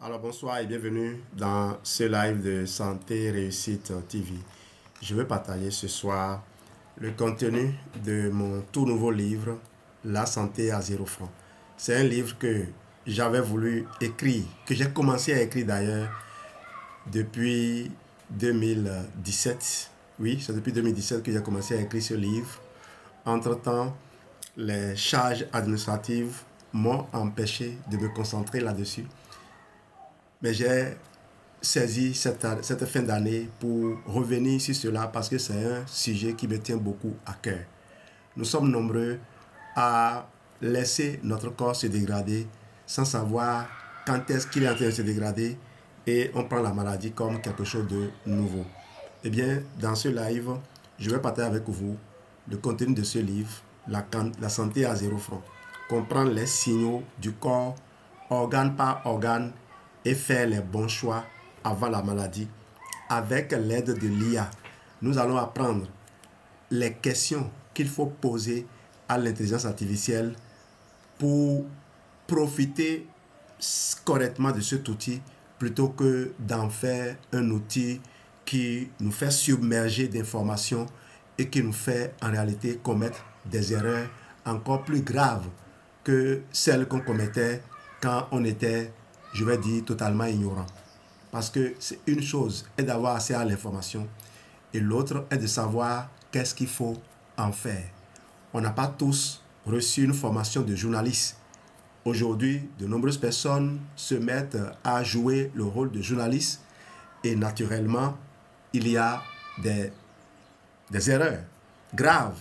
Alors bonsoir et bienvenue dans ce live de Santé Réussite TV. Je vais partager ce soir le contenu de mon tout nouveau livre, La santé à 0 francs. C'est un livre que j'avais voulu écrire, que j'ai commencé à écrire d'ailleurs depuis 2017. Oui, c'est depuis 2017 que j'ai commencé à écrire ce livre. Entre-temps, les charges administratives m'ont empêché de me concentrer là-dessus. Mais j'ai saisi cette fin d'année pour revenir sur cela parce que c'est un sujet qui me tient beaucoup à cœur. Nous sommes nombreux à laisser notre corps se dégrader sans savoir quand est-ce qu'il est en train de se dégrader et on prend la maladie comme quelque chose de nouveau. Eh bien, dans ce live, je vais partager avec vous le contenu de ce livre, La santé à 0 francs. Comprendre les signaux du corps, organe par organe, et faire les bons choix avant la maladie. Avec l'aide de l'IA, nous allons apprendre les questions qu'il faut poser à l'intelligence artificielle pour profiter correctement de cet outil plutôt que d'en faire un outil qui nous fait submerger d'informations et qui nous fait en réalité commettre des erreurs encore plus graves que celles qu'on commettait quand on était, je vais dire, totalement ignorant. Parce que c'est une chose est d'avoir accès à l'information et l'autre est de savoir qu'est-ce qu'il faut en faire. On n'a pas tous reçu une formation de journaliste. Aujourd'hui, de nombreuses personnes se mettent à jouer le rôle de journaliste et naturellement, il y a des erreurs graves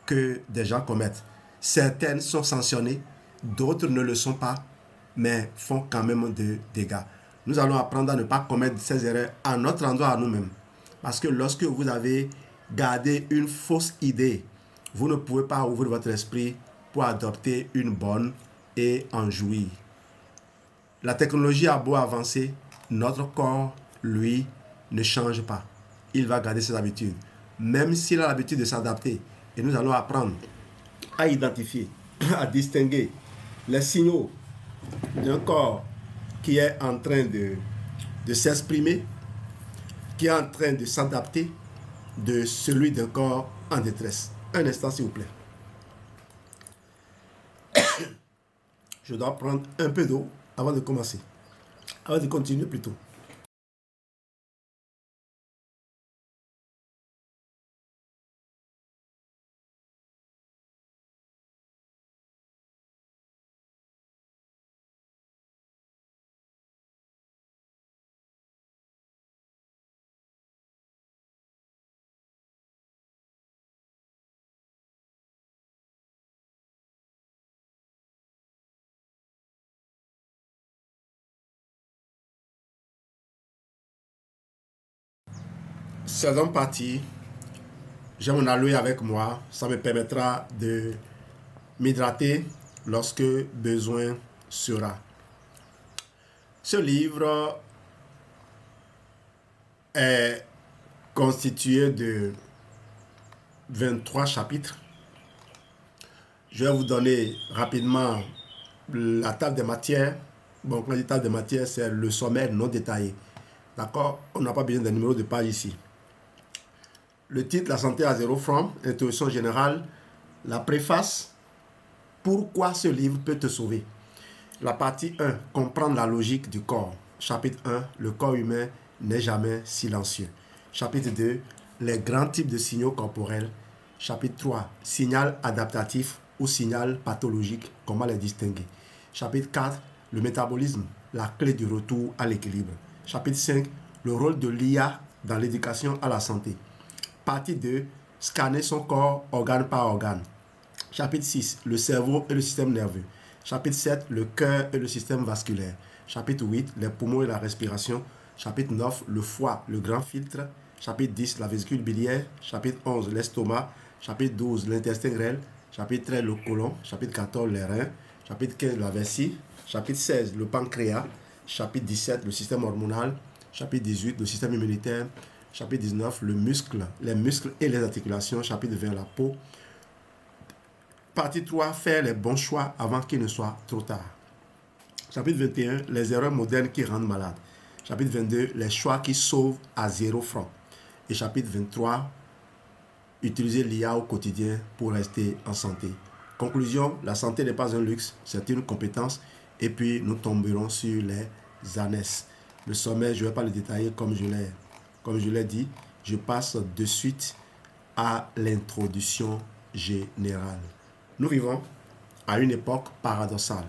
que des gens commettent. Certaines sont sanctionnées, d'autres ne le sont pas, mais font quand même des dégâts. Nous allons apprendre à ne pas commettre ces erreurs à notre endroit, à nous-mêmes. Parce que lorsque vous avez gardé une fausse idée, vous ne pouvez pas ouvrir votre esprit pour adopter une bonne et en jouir. La technologie a beau avancer, notre corps, lui, ne change pas. Il va garder ses habitudes. Même s'il a l'habitude de s'adapter. Et nous allons apprendre à identifier, à distinguer les signaux d'un corps qui est en train de s'exprimer, qui est en train de s'adapter de celui d'un corps en détresse. Un instant, s'il vous plaît. Je dois prendre un peu d'eau avant de commencer. Avant de continuer plutôt. Saison partie, j'ai mon aloe avec moi. Ça me permettra de m'hydrater lorsque besoin sera. Ce livre est constitué de 23 chapitres. Je vais vous donner rapidement la table des matières. Bon, quand je dis table des matières, c'est le sommaire non détaillé. D'accord? On n'a pas besoin de numéro de page ici. Le titre, La santé à 0 francs, introduction générale, la préface, pourquoi ce livre peut te sauver. La partie 1, comprendre la logique du corps. Chapitre 1, le corps humain n'est jamais silencieux. Chapitre 2, les grands types de signaux corporels. Chapitre 3, signal adaptatif ou signal pathologique, comment les distinguer. Chapitre 4, le métabolisme, la clé du retour à l'équilibre. Chapitre 5, le rôle de l'IA dans l'éducation à la santé. Partie 2, scanner son corps organe par organe. Chapitre 6, le cerveau et le système nerveux. Chapitre 7, le cœur et le système vasculaire. Chapitre 8, les poumons et la respiration. Chapitre 9, le foie, le grand filtre. Chapitre 10, la vésicule biliaire. Chapitre 11, l'estomac. Chapitre 12, l'intestin grêle. Chapitre 13, le côlon. Chapitre 14, les reins. Chapitre 15, la vessie. Chapitre 16, le pancréas. Chapitre 17, le système hormonal. Chapitre 18, le système immunitaire. Chapitre 19, le muscle, les muscles et les articulations. Chapitre 20, la peau. Partie 3, faire les bons choix avant qu'il ne soit trop tard. Chapitre 21, les erreurs modernes qui rendent malade. Chapitre 22, les choix qui sauvent à 0 francs. Et chapitre 23, utiliser l'IA au quotidien pour rester en santé. Conclusion, la santé n'est pas un luxe, c'est une compétence. Et puis, nous tomberons sur les ANES. Le sommet, je ne vais pas le détailler comme je l'ai dit. Je passe de suite à l'introduction générale. Nous vivons à une époque paradoxale.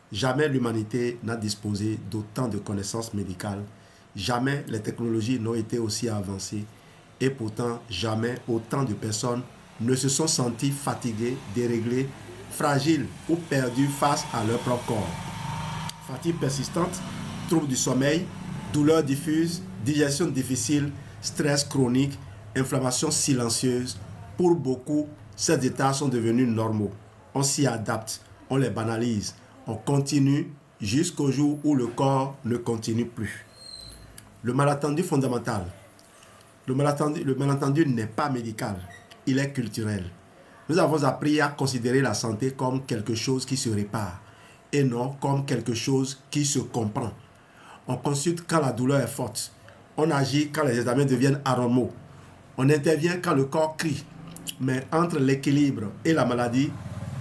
Jamais l'humanité n'a disposé d'autant de connaissances médicales. Jamais les technologies n'ont été aussi avancées. Et pourtant, jamais autant de personnes ne se sont senties fatiguées, déréglées, fragiles ou perdues face à leur propre corps. Fatigue persistante, troubles du sommeil, douleurs diffuses, digestion difficile, stress chronique, inflammation silencieuse. Pour beaucoup, ces états sont devenus normaux. On s'y adapte, on les banalise, on continue jusqu'au jour où le corps ne continue plus. Le malentendu fondamental. Le malentendu n'est pas médical, il est culturel. Nous avons appris à considérer la santé comme quelque chose qui se répare et non comme quelque chose qui se comprend. On consulte quand la douleur est forte. On agit quand les examens deviennent anormaux. On intervient quand le corps crie. Mais entre l'équilibre et la maladie,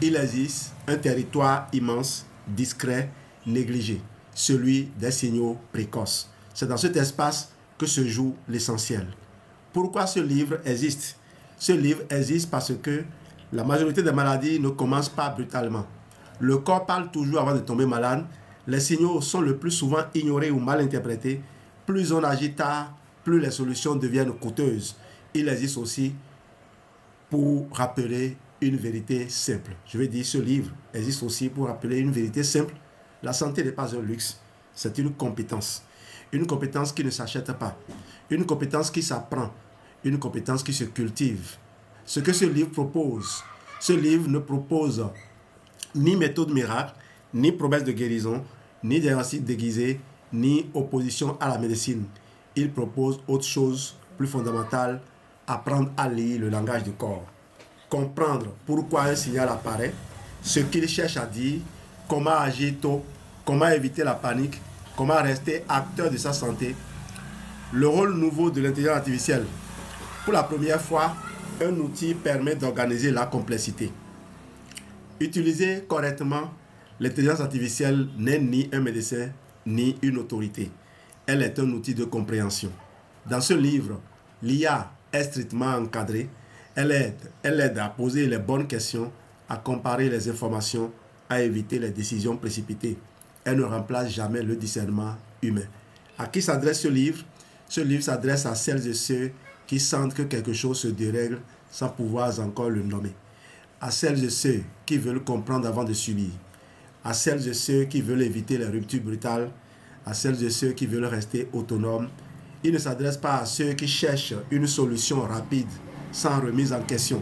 il existe un territoire immense, discret, négligé, celui des signaux précoces. C'est dans cet espace que se joue l'essentiel. Pourquoi ce livre existe? Ce livre existe parce que la majorité des maladies ne commencent pas brutalement. Le corps parle toujours avant de tomber malade. Les signaux sont le plus souvent ignorés ou mal interprétés. Plus on agit tard, plus les solutions deviennent coûteuses. Il existe aussi pour rappeler une vérité simple. Je vais dire, ce livre existe aussi pour rappeler une vérité simple. La santé n'est pas un luxe, c'est une compétence. Une compétence qui ne s'achète pas. Une compétence qui s'apprend. Une compétence qui se cultive. Ce que ce livre propose, ce livre ne propose ni méthode miracle, ni promesse de guérison, ni diagnostic déguisé, ni opposition à la médecine. Il propose autre chose plus fondamentale, apprendre à lire le langage du corps. Comprendre pourquoi un signal apparaît, ce qu'il cherche à dire, comment agir tôt, comment éviter la panique, comment rester acteur de sa santé. Le rôle nouveau de l'intelligence artificielle. Pour la première fois, un outil permet d'organiser la complexité. Utilisée correctement, l'intelligence artificielle n'est ni un médecin, ni une autorité. Elle est un outil de compréhension. Dans ce livre, l'IA est strictement encadrée. Elle aide à poser les bonnes questions, à comparer les informations, à éviter les décisions précipitées. Elle ne remplace jamais le discernement humain. À qui s'adresse ce livre? Ce livre s'adresse à celles et ceux qui sentent que quelque chose se dérègle sans pouvoir encore le nommer. À celles et ceux qui veulent comprendre avant de subir. À celles et ceux qui veulent éviter les ruptures brutales. À celles et ceux qui veulent rester autonomes. Il ne s'adresse pas à ceux qui cherchent une solution rapide, sans remise en question.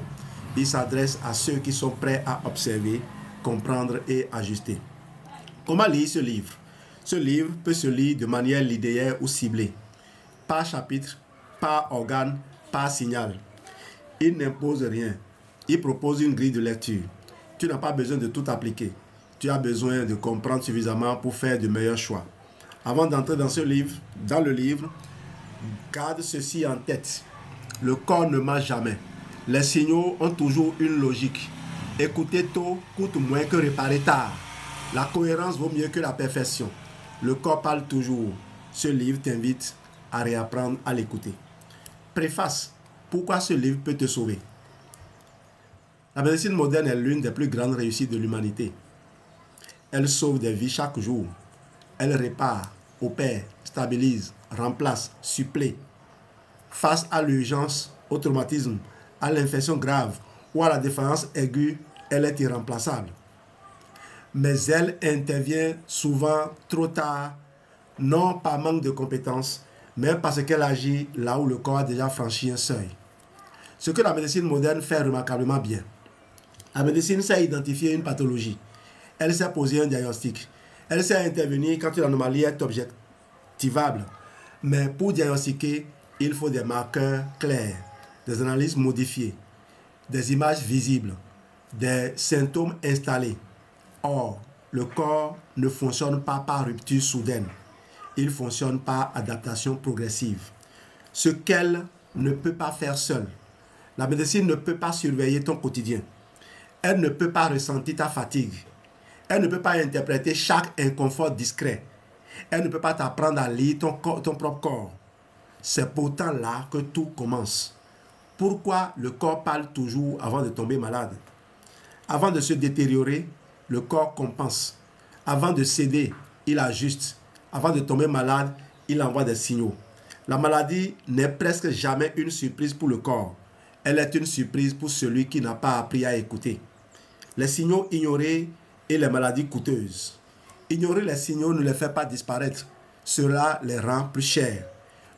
Il s'adresse à ceux qui sont prêts à observer, comprendre et ajuster. Comment lire ce livre? Ce livre peut se lire de manière linéaire ou ciblée, par chapitre, par organe, par signal. Il n'impose rien. Il propose une grille de lecture. Tu n'as pas besoin de tout appliquer. Tu as besoin de comprendre suffisamment pour faire de meilleurs choix. Avant d'entrer dans le livre, garde ceci en tête. Le corps ne ment jamais. Les signaux ont toujours une logique. Écouter tôt coûte moins que réparer tard. La cohérence vaut mieux que la perfection. Le corps parle toujours. Ce livre t'invite à réapprendre à l'écouter. Préface. Pourquoi ce livre peut te sauver? La médecine moderne est l'une des plus grandes réussites de l'humanité. Elle sauve des vies chaque jour. Elle répare, opère, stabilise, remplace, supplée. Face à l'urgence, au traumatisme, à l'infection grave ou à la défaillance aiguë, elle est irremplaçable. Mais elle intervient souvent trop tard, non par manque de compétences, mais parce qu'elle agit là où le corps a déjà franchi un seuil. Ce que la médecine moderne fait remarquablement bien. La médecine sait identifier une pathologie. Elle sait poser un diagnostic. Elle sait intervenir quand une anomalie est objectivable. Mais pour diagnostiquer, il faut des marqueurs clairs, des analyses modifiées, des images visibles, des symptômes installés. Or, le corps ne fonctionne pas par rupture soudaine. Il fonctionne par adaptation progressive. Ce qu'elle ne peut pas faire seule. La médecine ne peut pas surveiller ton quotidien. Elle ne peut pas ressentir ta fatigue. Elle ne peut pas interpréter chaque inconfort discret. Elle ne peut pas t'apprendre à lire ton propre corps. C'est pourtant là que tout commence. Pourquoi le corps parle toujours avant de tomber malade? Avant de se détériorer, le corps compense. Avant de céder, il ajuste. Avant de tomber malade, il envoie des signaux. La maladie n'est presque jamais une surprise pour le corps. Elle est une surprise pour celui qui n'a pas appris à écouter. Les signaux ignorés et les maladies coûteuses. Ignorer les signaux ne les fait pas disparaître. Cela les rend plus chers.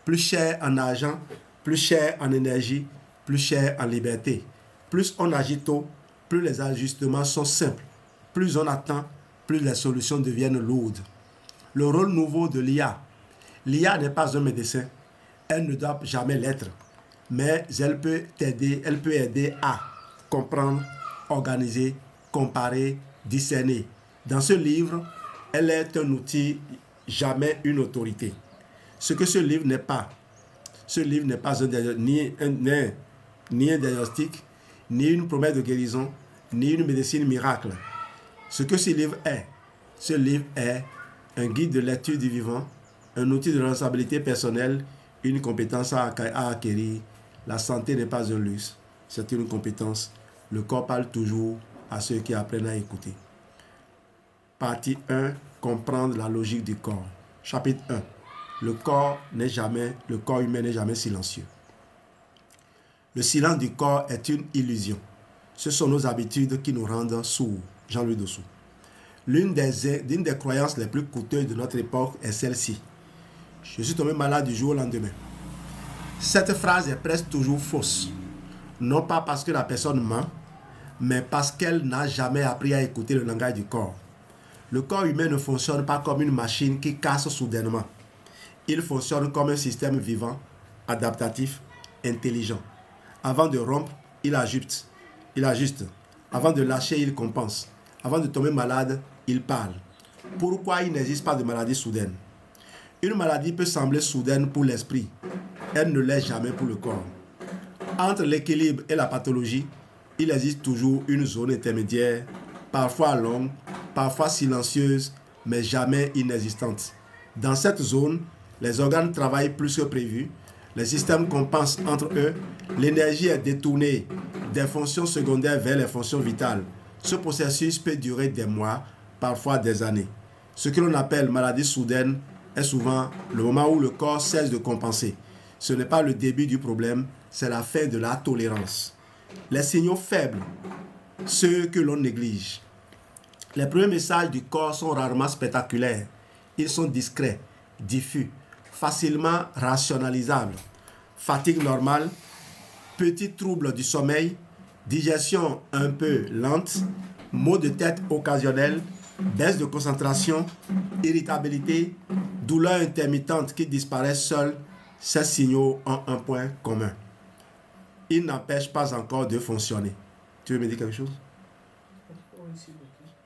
Plus chers en argent, plus chers en énergie, plus chers en liberté. Plus on agit tôt, plus les ajustements sont simples. Plus on attend, plus les solutions deviennent lourdes. Le rôle nouveau de l'IA. L'IA n'est pas un médecin. Elle ne doit jamais l'être. Mais elle peut aider à comprendre, organiser, comparer, discerner. Dans ce livre, elle est un outil, jamais une autorité. Ce que ce livre n'est pas ni un diagnostic, ni une promesse de guérison, ni une médecine miracle. Ce que ce livre est un guide de lecture du vivant, un outil de responsabilité personnelle, une compétence à acquérir. La santé n'est pas un luxe, c'est une compétence. Le corps parle toujours à ceux qui apprennent à écouter. Partie 1. Comprendre la logique du corps. Chapitre 1. Le corps humain n'est jamais silencieux. Le silence du corps est une illusion. Ce sont nos habitudes qui nous rendent sourds. Jean-Louis Dessous. L'une des croyances les plus coûteuses de notre époque est celle-ci. Je suis tombé malade du jour au lendemain. Cette phrase est presque toujours fausse. Non pas parce que la personne ment, mais parce qu'elle n'a jamais appris à écouter le langage du corps. Le corps humain ne fonctionne pas comme une machine qui casse soudainement. Il fonctionne comme un système vivant, adaptatif, intelligent. Avant de rompre, il ajuste. Avant de lâcher, il compense. Avant de tomber malade, il parle. Pourquoi il n'existe pas de maladie soudaine? Une maladie peut sembler soudaine pour l'esprit. Elle ne l'est jamais pour le corps. Entre l'équilibre et la pathologie, il existe toujours une zone intermédiaire, parfois longue, parfois silencieuse, mais jamais inexistante. Dans cette zone, les organes travaillent plus que prévu, les systèmes compensent entre eux, l'énergie est détournée des fonctions secondaires vers les fonctions vitales. Ce processus peut durer des mois, parfois des années. Ce que l'on appelle maladie soudaine est souvent le moment où le corps cesse de compenser. Ce n'est pas le début du problème, c'est la fin de la tolérance. Les signaux faibles, ceux que l'on néglige. Les premiers messages du corps sont rarement spectaculaires. Ils sont discrets, diffus, facilement rationalisables. Fatigue normale, petits troubles du sommeil, digestion un peu lente, maux de tête occasionnels, baisse de concentration, irritabilité, douleurs intermittentes qui disparaissent seules. Ces signaux ont un point commun. Ils n'empêchent pas encore de fonctionner. Tu veux me dire quelque chose?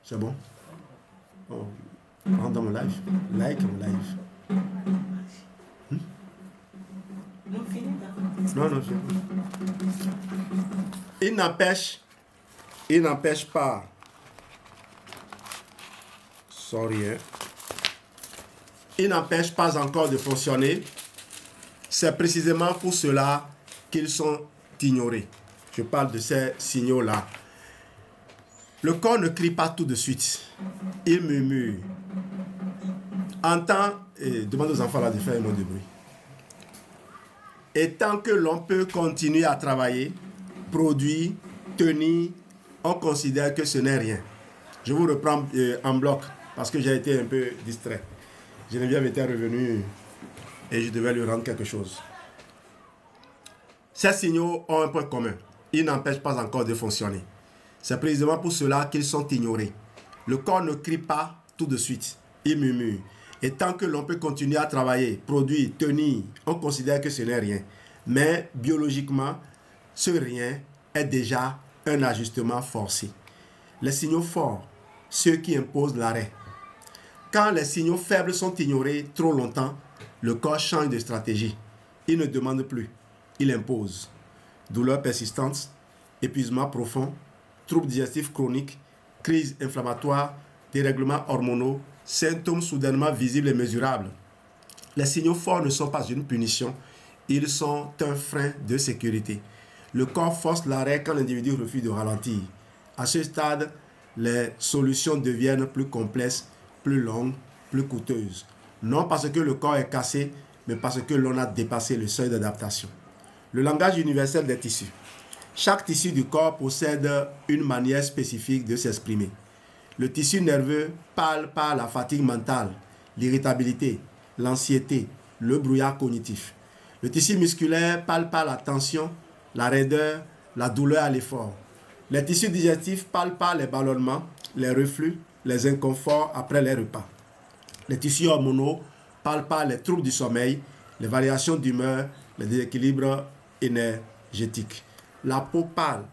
C'est bon? Oh. Rentre dans mon live. Like mon live. Non, il n'empêche pas. Il n'empêche pas encore de fonctionner. C'est précisément pour cela qu'ils sont ignorés. Je parle de ces signaux-là. Le corps ne crie pas tout de suite. Il murmure. Demande aux enfants là de faire un mot de bruit. Et tant que l'on peut continuer à travailler, produire, tenir, on considère que ce n'est rien. Je vous reprends en bloc parce que j'ai été un peu distrait. Geneviève était revenue et je devais lui rendre quelque chose. Ces signaux ont un point commun. Ils n'empêchent pas encore de fonctionner. C'est précisément pour cela qu'ils sont ignorés. Le corps ne crie pas tout de suite. Il murmure. Et tant que l'on peut continuer à travailler, produire, tenir, on considère que ce n'est rien. Mais biologiquement, ce rien est déjà un ajustement forcé. Les signaux forts, ceux qui imposent l'arrêt. Quand les signaux faibles sont ignorés trop longtemps, le corps change de stratégie. Il ne demande plus, il impose. Douleur persistante, épuisement profond, troubles digestifs chroniques, crise inflammatoire, dérèglements hormonaux, symptômes soudainement visibles et mesurables. Les signaux forts ne sont pas une punition, ils sont un frein de sécurité. Le corps force l'arrêt quand l'individu refuse de ralentir. À ce stade, les solutions deviennent plus complexes, plus longues, plus coûteuses. Non parce que le corps est cassé, mais parce que l'on a dépassé le seuil d'adaptation. Le langage universel des tissus. Chaque tissu du corps possède une manière spécifique de s'exprimer. Le tissu nerveux parle par la fatigue mentale, l'irritabilité, l'anxiété, le brouillard cognitif. Le tissu musculaire parle par la tension, la raideur, la douleur à l'effort. Les tissus digestifs parlent par les ballonnements, les reflux, les inconforts après les repas. Les tissus hormonaux parlent par les troubles du sommeil, les variations d'humeur, les déséquilibres énergétiques. La peau parle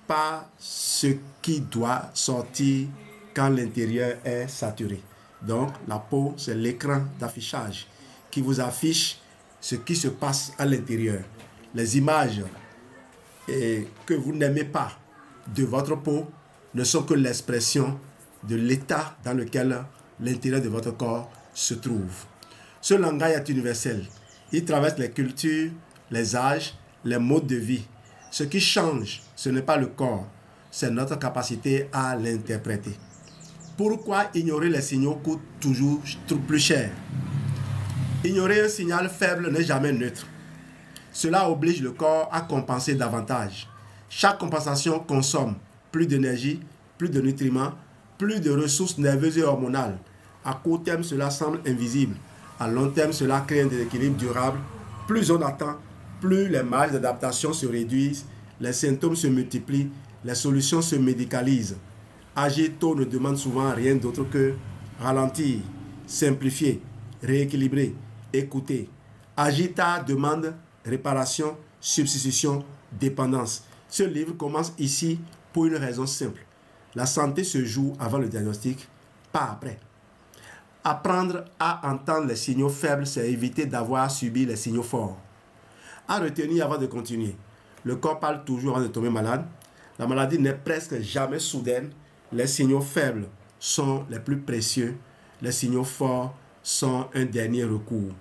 par ce qui doit sortir quand l'intérieur est saturé. Donc, la peau, c'est l'écran d'affichage qui vous affiche ce qui se passe à l'intérieur. Les images que vous n'aimez pas de votre peau ne sont que l'expression de l'état dans lequel l'intérieur de votre corps se trouve. Ce langage est universel. Il traverse les cultures, les âges, les modes de vie. Ce qui change, ce n'est pas le corps, c'est notre capacité à l'interpréter. Pourquoi ignorer les signaux coûte toujours plus cher? Ignorer un signal faible n'est jamais neutre. Cela oblige le corps à compenser davantage. Chaque compensation consomme plus d'énergie, plus de nutriments, plus de ressources nerveuses et hormonales. À court terme, cela semble invisible. À long terme, cela crée un déséquilibre durable. Plus on attend, plus les marges d'adaptation se réduisent, les symptômes se multiplient, les solutions se médicalisent. Agir tôt ne demande souvent rien d'autre que ralentir, simplifier, rééquilibrer, écouter. Agir tard demande réparation, substitution, dépendance. Ce livre commence ici pour une raison simple. La santé se joue avant le diagnostic, pas après. Apprendre à entendre les signaux faibles, c'est éviter d'avoir subi les signaux forts. À retenir avant de continuer. Le corps parle toujours avant de tomber malade. La maladie n'est presque jamais soudaine. Les signaux faibles sont les plus précieux. Les signaux forts sont un dernier recours.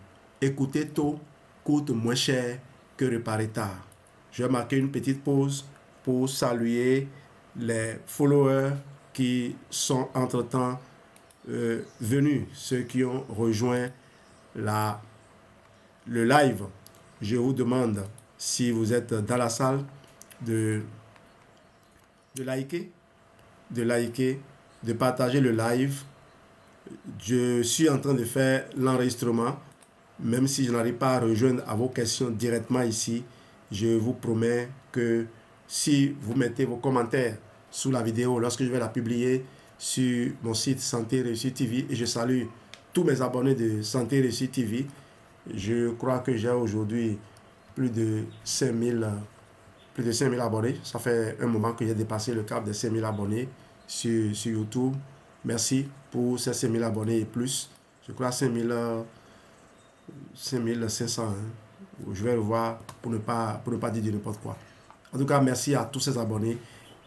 Écouter tôt coûte moins cher que réparer tard. Je vais marquer une petite pause pour saluer les followers qui sont entre-temps venus, ceux qui ont rejoint le live. Je vous demande, si vous êtes dans la salle, de liker, de partager le live. Je suis en train de faire l'enregistrement. Même si je n'arrive pas à rejoindre à vos questions directement ici, je vous promets que si vous mettez vos commentaires sous la vidéo, lorsque je vais la publier sur mon site Santé Réussite TV, et je salue tous mes abonnés de Santé Réussite TV, je crois que j'ai aujourd'hui plus de 5000 abonnés. Ça fait un moment que j'ai dépassé le cap de 5000 abonnés sur YouTube. Merci pour ces 5000 abonnés et plus. Je crois 5500. Hein. Je vais le voir pour ne pas dire de n'importe quoi. En tout cas, merci à tous ces abonnés.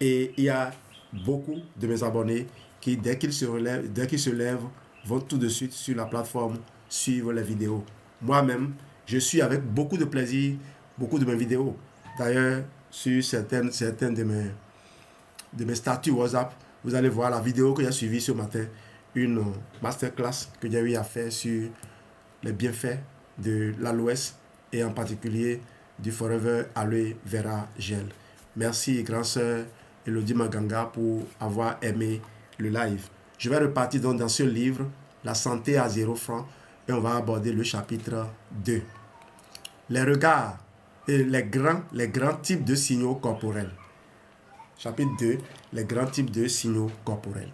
Et il y a beaucoup de mes abonnés qui, dès qu'ils se lèvent, vont tout de suite sur la plateforme suivre les vidéos. Moi-même, je suis avec beaucoup de plaisir, beaucoup de mes vidéos. D'ailleurs, sur certaines de mes statuts WhatsApp, vous allez voir la vidéo que j'ai suivie ce matin, une masterclass que j'ai eu à faire sur les bienfaits de l'aloès et en particulier du Forever Aloe Vera Gel. Merci, grand sœur Elodie Maganga, pour avoir aimé le live. Je vais repartir donc dans ce livre, La santé à 0 francs, et on va aborder le chapitre 2. Les regards et les grands types de signaux corporels. Chapitre 2, les grands types de signaux corporels.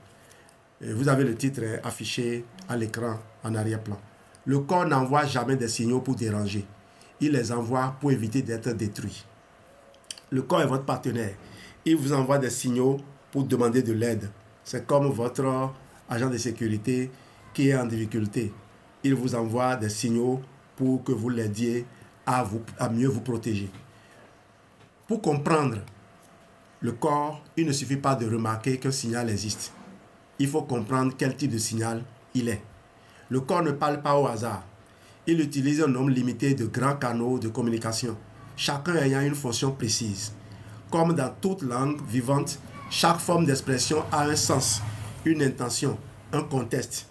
Et vous avez le titre affiché à l'écran en arrière-plan. Le corps n'envoie jamais des signaux pour déranger. Il les envoie pour éviter d'être détruit. Le corps est votre partenaire. Il vous envoie des signaux pour demander de l'aide, C'est comme votre agent de sécurité qui est en difficulté. Il vous envoie des signaux pour que vous l'aidiez à mieux vous protéger. Pour comprendre le corps, il ne suffit pas de remarquer qu'un signal existe. Il faut comprendre quel type de signal il est. Le corps ne parle pas au hasard. Il utilise un nombre limité de grands canaux de communication, chacun ayant une fonction précise. Comme dans toute langue vivante, chaque forme d'expression a un sens, une intention, un contexte.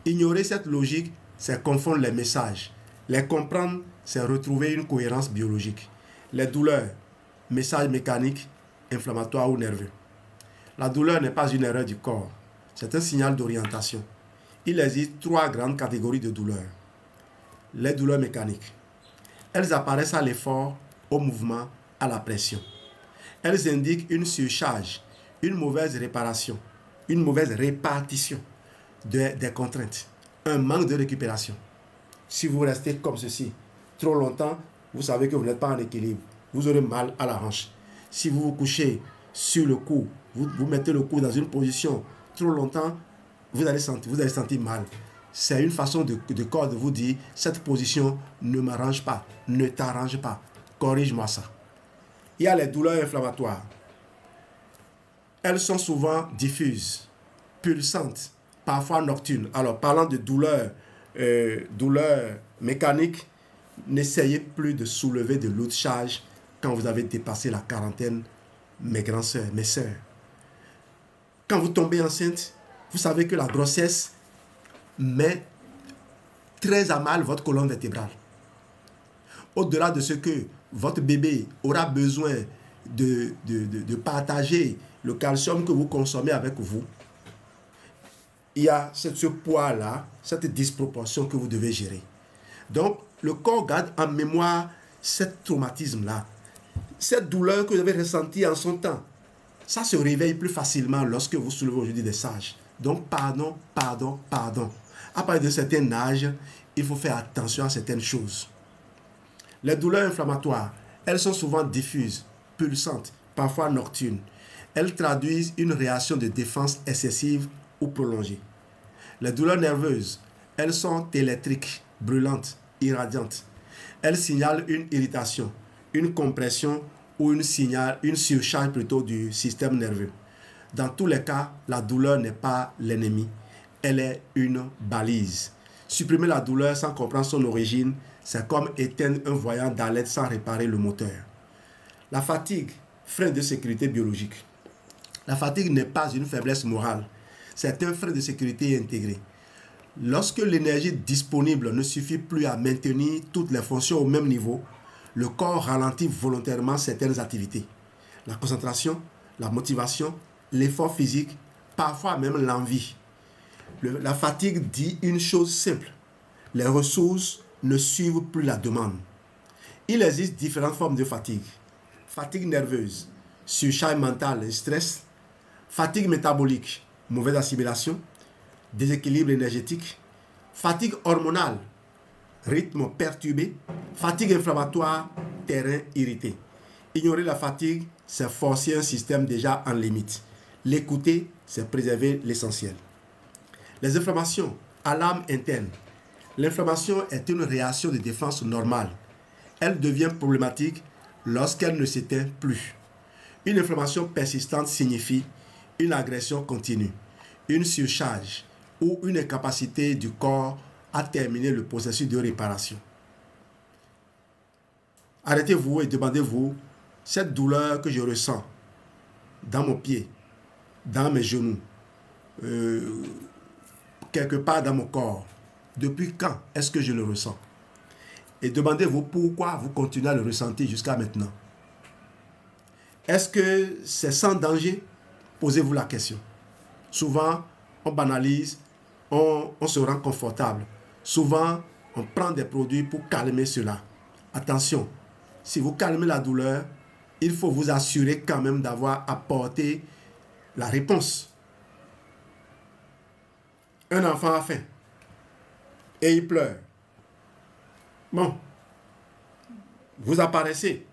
Ignorer cette logique, c'est confondre les messages. Les comprendre, c'est retrouver une cohérence biologique. Les douleurs, messages mécaniques, inflammatoires ou nerveux. La douleur n'est pas une erreur du corps, c'est un signal d'orientation. Il existe 3 grandes catégories de douleurs. Les douleurs mécaniques. Elles apparaissent à l'effort, au mouvement, à la pression. Elles indiquent une surcharge, une mauvaise réparation, une mauvaise répartition des contraintes, un manque de récupération. Si vous restez comme ceci trop longtemps, vous savez que vous n'êtes pas en équilibre. Vous aurez mal à la hanche. Si vous vous couchez sur le cou, vous mettez le cou dans une position trop longtemps, vous allez sentir mal. C'est une façon de corps de vous dire, cette position ne m'arrange pas, ne t'arrange pas, corrige-moi ça. Il y a les douleurs inflammatoires. Elles sont souvent diffuses, pulsantes, parfois nocturnes. Alors, parlant de douleurs mécaniques, n'essayez plus de soulever de lourdes charges quand vous avez dépassé la quarantaine, mes grands sœurs, mes sœurs. Quand vous tombez enceinte, vous savez que la grossesse met très à mal votre colonne vertébrale. Au-delà de ce que votre bébé aura besoin de partager le calcium que vous consommez avec vous, il y a ce poids-là, cette disproportion que vous devez gérer. Donc, le corps garde en mémoire ce traumatisme-là, cette douleur que vous avez ressentie en son temps. Ça se réveille plus facilement lorsque vous soulevez aujourd'hui des sages. Donc, pardon. À partir d'un certain âge, il faut faire attention à certaines choses. Les douleurs inflammatoires, elles sont souvent diffuses, pulsantes, parfois nocturnes. Elles traduisent une réaction de défense excessive ou prolongée. Les douleurs nerveuses, elles sont électriques, brûlantes, irradiantes. Elles signalent une irritation, une compression ou une surcharge plutôt du système nerveux. Dans tous les cas, la douleur n'est pas l'ennemi, elle est une balise. Supprimer la douleur sans comprendre son origine, c'est comme éteindre un voyant d'alerte sans réparer le moteur. La fatigue, frein de sécurité biologique. La fatigue n'est pas une faiblesse morale, c'est un frein de sécurité intégré. Lorsque l'énergie disponible ne suffit plus à maintenir toutes les fonctions au même niveau, le corps ralentit volontairement certaines activités. La concentration, la motivation, l'effort physique, parfois même l'envie. La fatigue dit une chose simple. Les ressources ne suivent plus la demande. Il existe différentes formes de fatigue. Fatigue nerveuse, surcharge mentale et stress. Fatigue métabolique, mauvaise assimilation. Déséquilibre énergétique. Fatigue hormonale, rythme perturbé. Fatigue inflammatoire, terrain irrité. Ignorer la fatigue, c'est forcer un système déjà en limite. L'écouter, c'est préserver l'essentiel. Les inflammations, alarme interne. L'inflammation est une réaction de défense normale. Elle devient problématique lorsqu'elle ne s'éteint plus. Une inflammation persistante signifie une agression continue, une surcharge ou une incapacité du corps à terminer le processus de réparation. Arrêtez-vous et demandez-vous, cette douleur que je ressens dans mon pied, dans mes genoux, quelque part dans mon corps, depuis quand est-ce que je le ressens? Et demandez-vous pourquoi vous continuez à le ressentir jusqu'à maintenant. Est-ce que c'est sans danger? Posez-vous la question. Souvent, on banalise, on se rend confortable. Souvent, on prend des produits pour calmer cela. Attention, si vous calmez la douleur, il faut vous assurer quand même d'avoir apporté la réponse. Un enfant a faim et il pleure. Bon, vous apparaissez,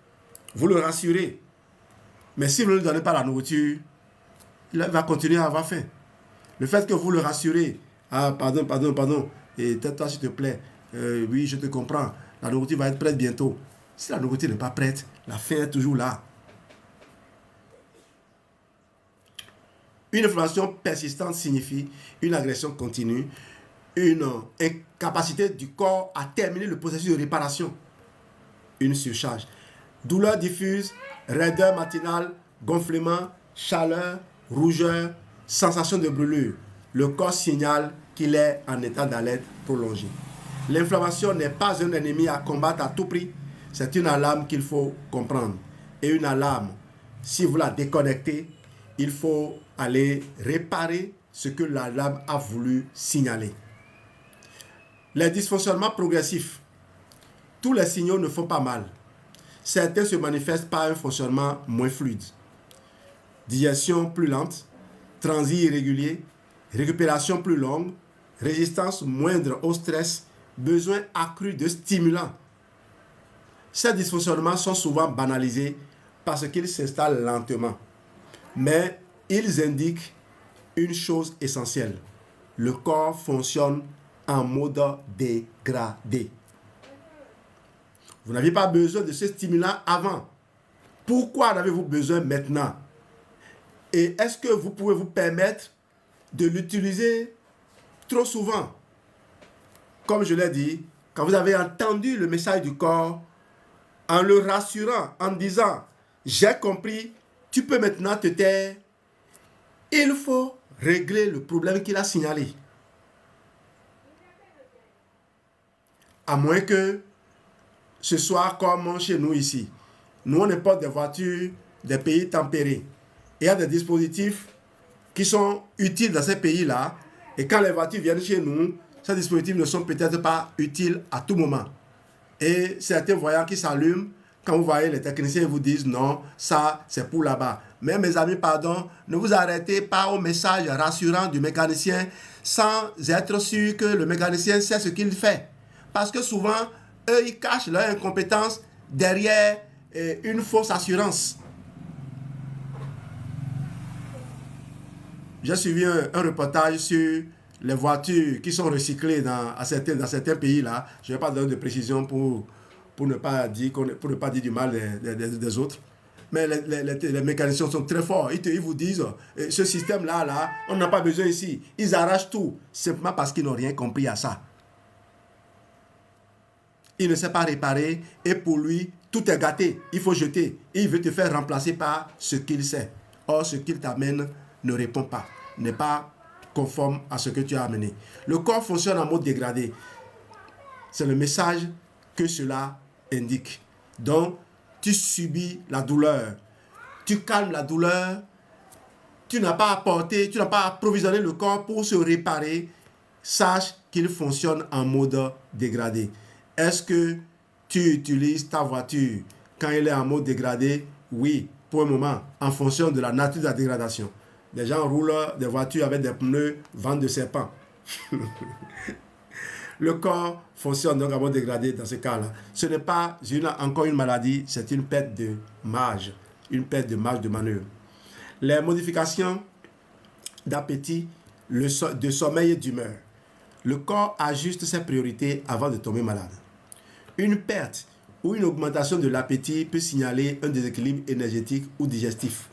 vous le rassurez. Mais si vous ne lui donnez pas la nourriture, il va continuer à avoir faim. Le fait que vous le rassurez, ah, pardon, et tais-toi s'il te plaît, oui, je te comprends, la nourriture va être prête bientôt. Si la nourriture n'est pas prête, la faim est toujours là. Une inflammation persistante signifie une agression continue, une incapacité du corps à terminer le processus de réparation, une surcharge. Douleur diffuse, raideur matinale, gonflement, chaleur, rougeur, sensation de brûlure. Le corps signale qu'il est en état d'alerte prolongée. L'inflammation n'est pas un ennemi à combattre à tout prix, c'est une alarme qu'il faut comprendre. Et une alarme, si vous la déconnectez, il faut aller réparer ce que l'alarme a voulu signaler. Les dysfonctionnements progressifs. Tous les signaux ne font pas mal. Certains se manifestent par un fonctionnement moins fluide. Digestion plus lente, transit irrégulier, récupération plus longue, résistance moindre au stress, besoin accru de stimulants. Ces dysfonctionnements sont souvent banalisés parce qu'ils s'installent lentement. Mais ils indiquent une chose essentielle. Le corps fonctionne en mode dégradé. Vous n'aviez pas besoin de ce stimulant avant. Pourquoi en avez-vous besoin maintenant? Et est-ce que vous pouvez vous permettre de l'utiliser trop souvent? Comme je l'ai dit, quand vous avez entendu le message du corps, en le rassurant, en disant « J'ai compris, tu peux maintenant te taire », il faut régler le problème qu'il a signalé. À moins que ce soit comme chez nous ici. Nous, on importe des voitures des pays tempérés. Il y a des dispositifs qui sont utiles dans ces pays-là. Et quand les voitures viennent chez nous, ces dispositifs ne sont peut-être pas utiles à tout moment. Et certains voyants qui s'allument, quand vous voyez les techniciens, ils vous disent non, ça c'est pour là-bas. Mais mes amis, pardon, ne vous arrêtez pas au message rassurant du mécanicien sans être sûr que le mécanicien sait ce qu'il fait. Parce que souvent, eux, ils cachent leur incompétence derrière une fausse assurance. J'ai suivi un reportage sur les voitures qui sont recyclées dans certains pays-là. Je ne vais pas donner de précision pour ne pas dire du mal des autres. Mais les mécaniciens sont très forts. Ils vous disent, ce système-là, on n'a pas besoin ici. Ils arrachent tout, simplement parce qu'ils n'ont rien compris à ça. Il ne sait pas réparer et pour lui, tout est gâté. Il faut jeter. Et il veut te faire remplacer par ce qu'il sait. Or, ce qu'il t'amène ne répond pas, n'est pas conforme à ce que tu as amené. Le corps fonctionne en mode dégradé. C'est le message que cela indique. Donc, tu subis la douleur. Tu calmes la douleur. Tu n'as pas apporté, tu n'as pas approvisionné le corps pour se réparer. Sache qu'il fonctionne en mode dégradé. Est-ce que tu utilises ta voiture quand elle est en mode dégradé? Oui, pour un moment, en fonction de la nature de la dégradation. Des gens roulent des voitures avec des pneus vent de serpent. Le corps fonctionne donc en mode dégradé dans ce cas-là. Ce n'est pas encore une maladie, c'est une perte de marge, de manœuvre. Les modifications d'appétit, de sommeil et d'humeur. Le corps ajuste ses priorités avant de tomber malade. Une perte ou une augmentation de l'appétit peut signaler un déséquilibre énergétique ou digestif.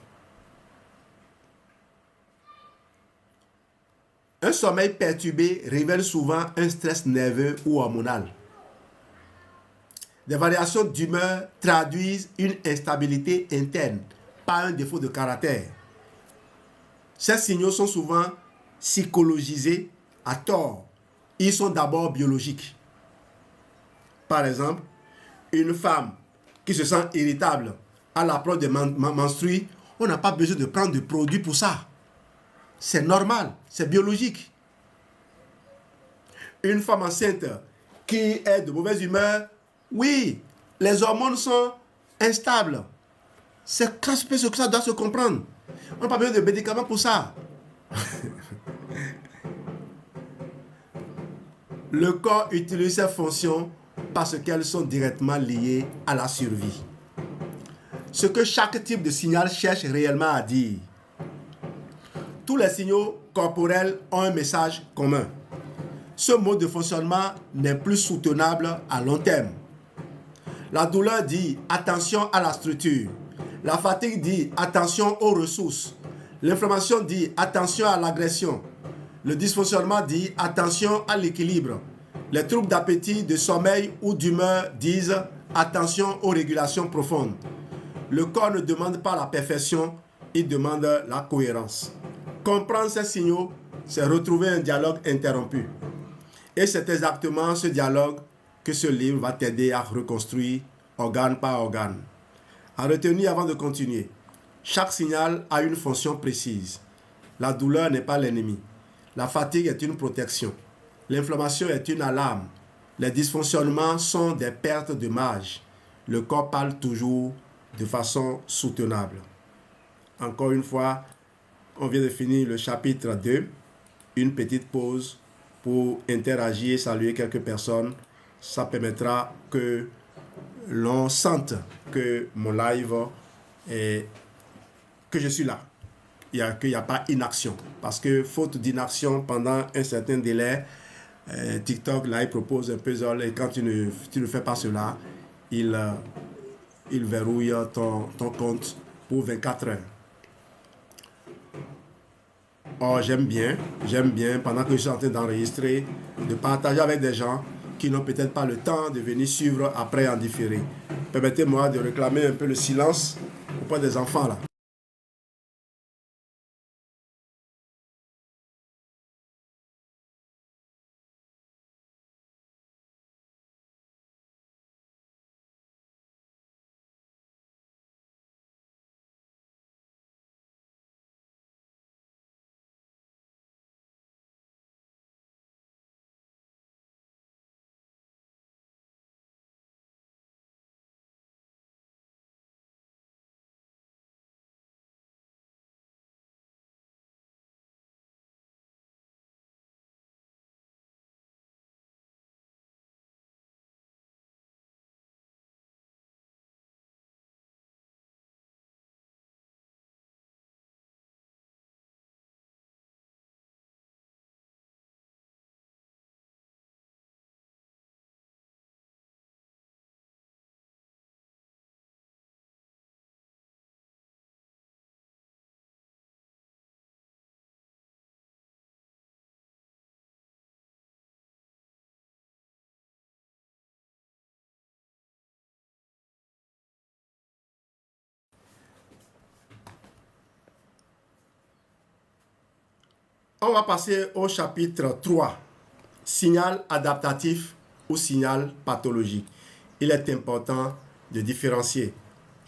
Un sommeil perturbé révèle souvent un stress nerveux ou hormonal. Des variations d'humeur traduisent une instabilité interne, pas un défaut de caractère. Ces signaux sont souvent psychologisés à tort. Ils sont d'abord biologiques. Par exemple, une femme qui se sent irritable à l'approche des menstrues, on n'a pas besoin de prendre de produits pour ça. C'est normal, c'est biologique. Une femme enceinte qui est de mauvaise humeur, oui, les hormones sont instables. C'est ce que ça doit se comprendre. On n'a pas besoin de médicaments pour ça. Le corps utilise ces fonctions parce qu'elles sont directement liées à la survie. Ce que chaque type de signal cherche réellement à dire. Tous les signaux corporels ont un message commun. Ce mode de fonctionnement n'est plus soutenable à long terme. La douleur dit attention à la structure. La fatigue dit attention aux ressources. L'inflammation dit attention à l'agression. Le dysfonctionnement dit attention à l'équilibre. Les troubles d'appétit, de sommeil ou d'humeur disent attention aux régulations profondes. Le corps ne demande pas la perfection, il demande la cohérence. Comprendre ces signaux, c'est retrouver un dialogue interrompu. Et c'est exactement ce dialogue que ce livre va t'aider à reconstruire organe par organe. À retenir avant de continuer, chaque signal a une fonction précise. La douleur n'est pas l'ennemi. La fatigue est une protection. L'inflammation est une alarme. Les dysfonctionnements sont des pertes de marge. Le corps parle toujours de façon soutenable. Encore une fois, on vient de finir le chapitre 2. Une petite pause pour interagir et saluer quelques personnes. Ça permettra que l'on sente que mon live est... que je suis là. Qu'il n'y a pas inaction. Parce que faute d'inaction pendant un certain délai, TikTok, là, il propose un puzzle et quand tu ne fais pas cela, il verrouille ton compte pour 24 heures. Oh, j'aime bien, pendant que je suis en train d'enregistrer, de partager avec des gens qui n'ont peut-être pas le temps de venir suivre après en différé. Permettez-moi de réclamer un peu le silence auprès des enfants là. On va passer au chapitre 3, signal adaptatif ou signal pathologique. Il est important de différencier.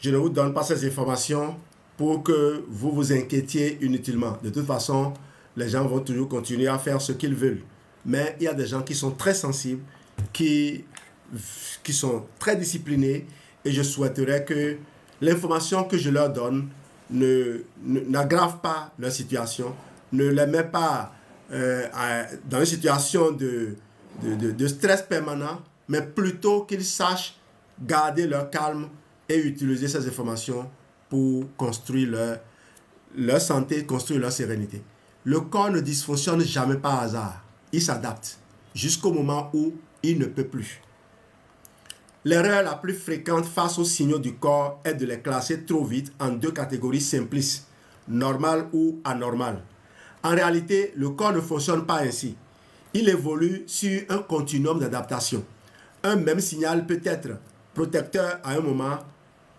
Je ne vous donne pas ces informations pour que vous vous inquiétiez inutilement. De toute façon, les gens vont toujours continuer à faire ce qu'ils veulent. Mais il y a des gens qui sont très sensibles, qui sont très disciplinés et je souhaiterais que l'information que je leur donne n'aggrave pas leur situation, ne les met pas dans une situation de stress permanent, mais plutôt qu'ils sachent garder leur calme et utiliser ces informations pour construire leur santé, construire leur sérénité. Le corps ne dysfonctionne jamais par hasard. Il s'adapte jusqu'au moment où il ne peut plus. L'erreur la plus fréquente face aux signaux du corps est de les classer trop vite en deux catégories simplistes, normales ou anormales. En réalité, le corps ne fonctionne pas ainsi. Il évolue sur un continuum d'adaptation. Un même signal peut être protecteur à un moment,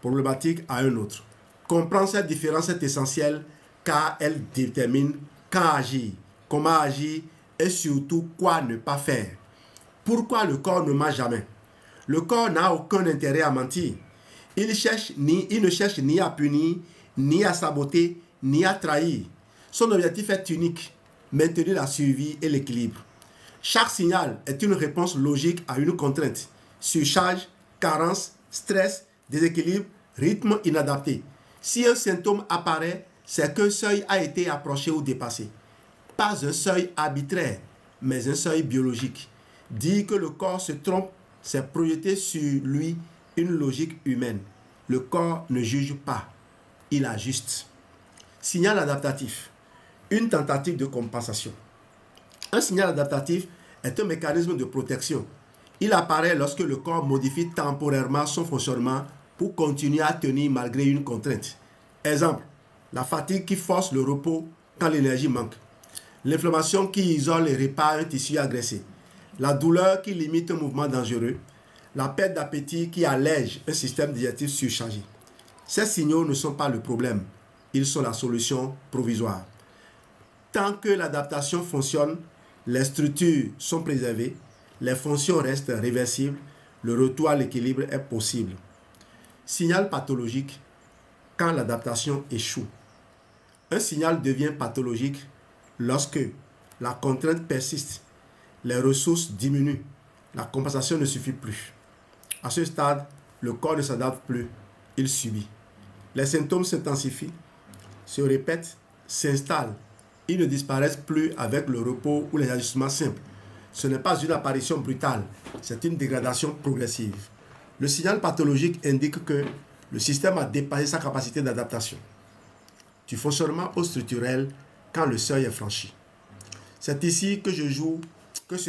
problématique à un autre. Comprendre cette différence est essentiel car elle détermine quand agir, comment agir et surtout quoi ne pas faire. Pourquoi le corps ne ment jamais? Le corps n'a aucun intérêt à mentir. Il ne cherche ni à punir, ni à saboter, ni à trahir. Son objectif est unique, maintenir la survie et l'équilibre. Chaque signal est une réponse logique à une contrainte. Surcharge, carence, stress, déséquilibre, rythme inadapté. Si un symptôme apparaît, c'est qu'un seuil a été approché ou dépassé. Pas un seuil arbitraire, mais un seuil biologique. Dire que le corps se trompe, c'est projeter sur lui une logique humaine. Le corps ne juge pas, il ajuste. Signal adaptatif. une tentative de compensation. Un signal adaptatif est un mécanisme de protection. Il apparaît lorsque le corps modifie temporairement son fonctionnement pour continuer à tenir malgré une contrainte. Exemple, la fatigue qui force le repos quand l'énergie manque. L'inflammation qui isole et répare un tissu agressé. La douleur qui limite un mouvement dangereux. La perte d'appétit qui allège un système digestif surchargé. Ces signaux ne sont pas le problème, ils sont la solution provisoire. Tant que l'adaptation fonctionne, les structures sont préservées, les fonctions restent réversibles, le retour à l'équilibre est possible. Signal pathologique quand l'adaptation échoue. Un signal devient pathologique lorsque la contrainte persiste, les ressources diminuent, la compensation ne suffit plus. À ce stade, le corps ne s'adapte plus, il subit. Les symptômes s'intensifient, se répètent, s'installent. Ils ne disparaissent plus avec le repos ou les ajustements simples. Ce n'est pas une apparition brutale, c'est une dégradation progressive. Le signal pathologique indique que le système a dépassé sa capacité d'adaptation. Du fonctionnement au structurel quand le seuil est franchi. C'est ici que se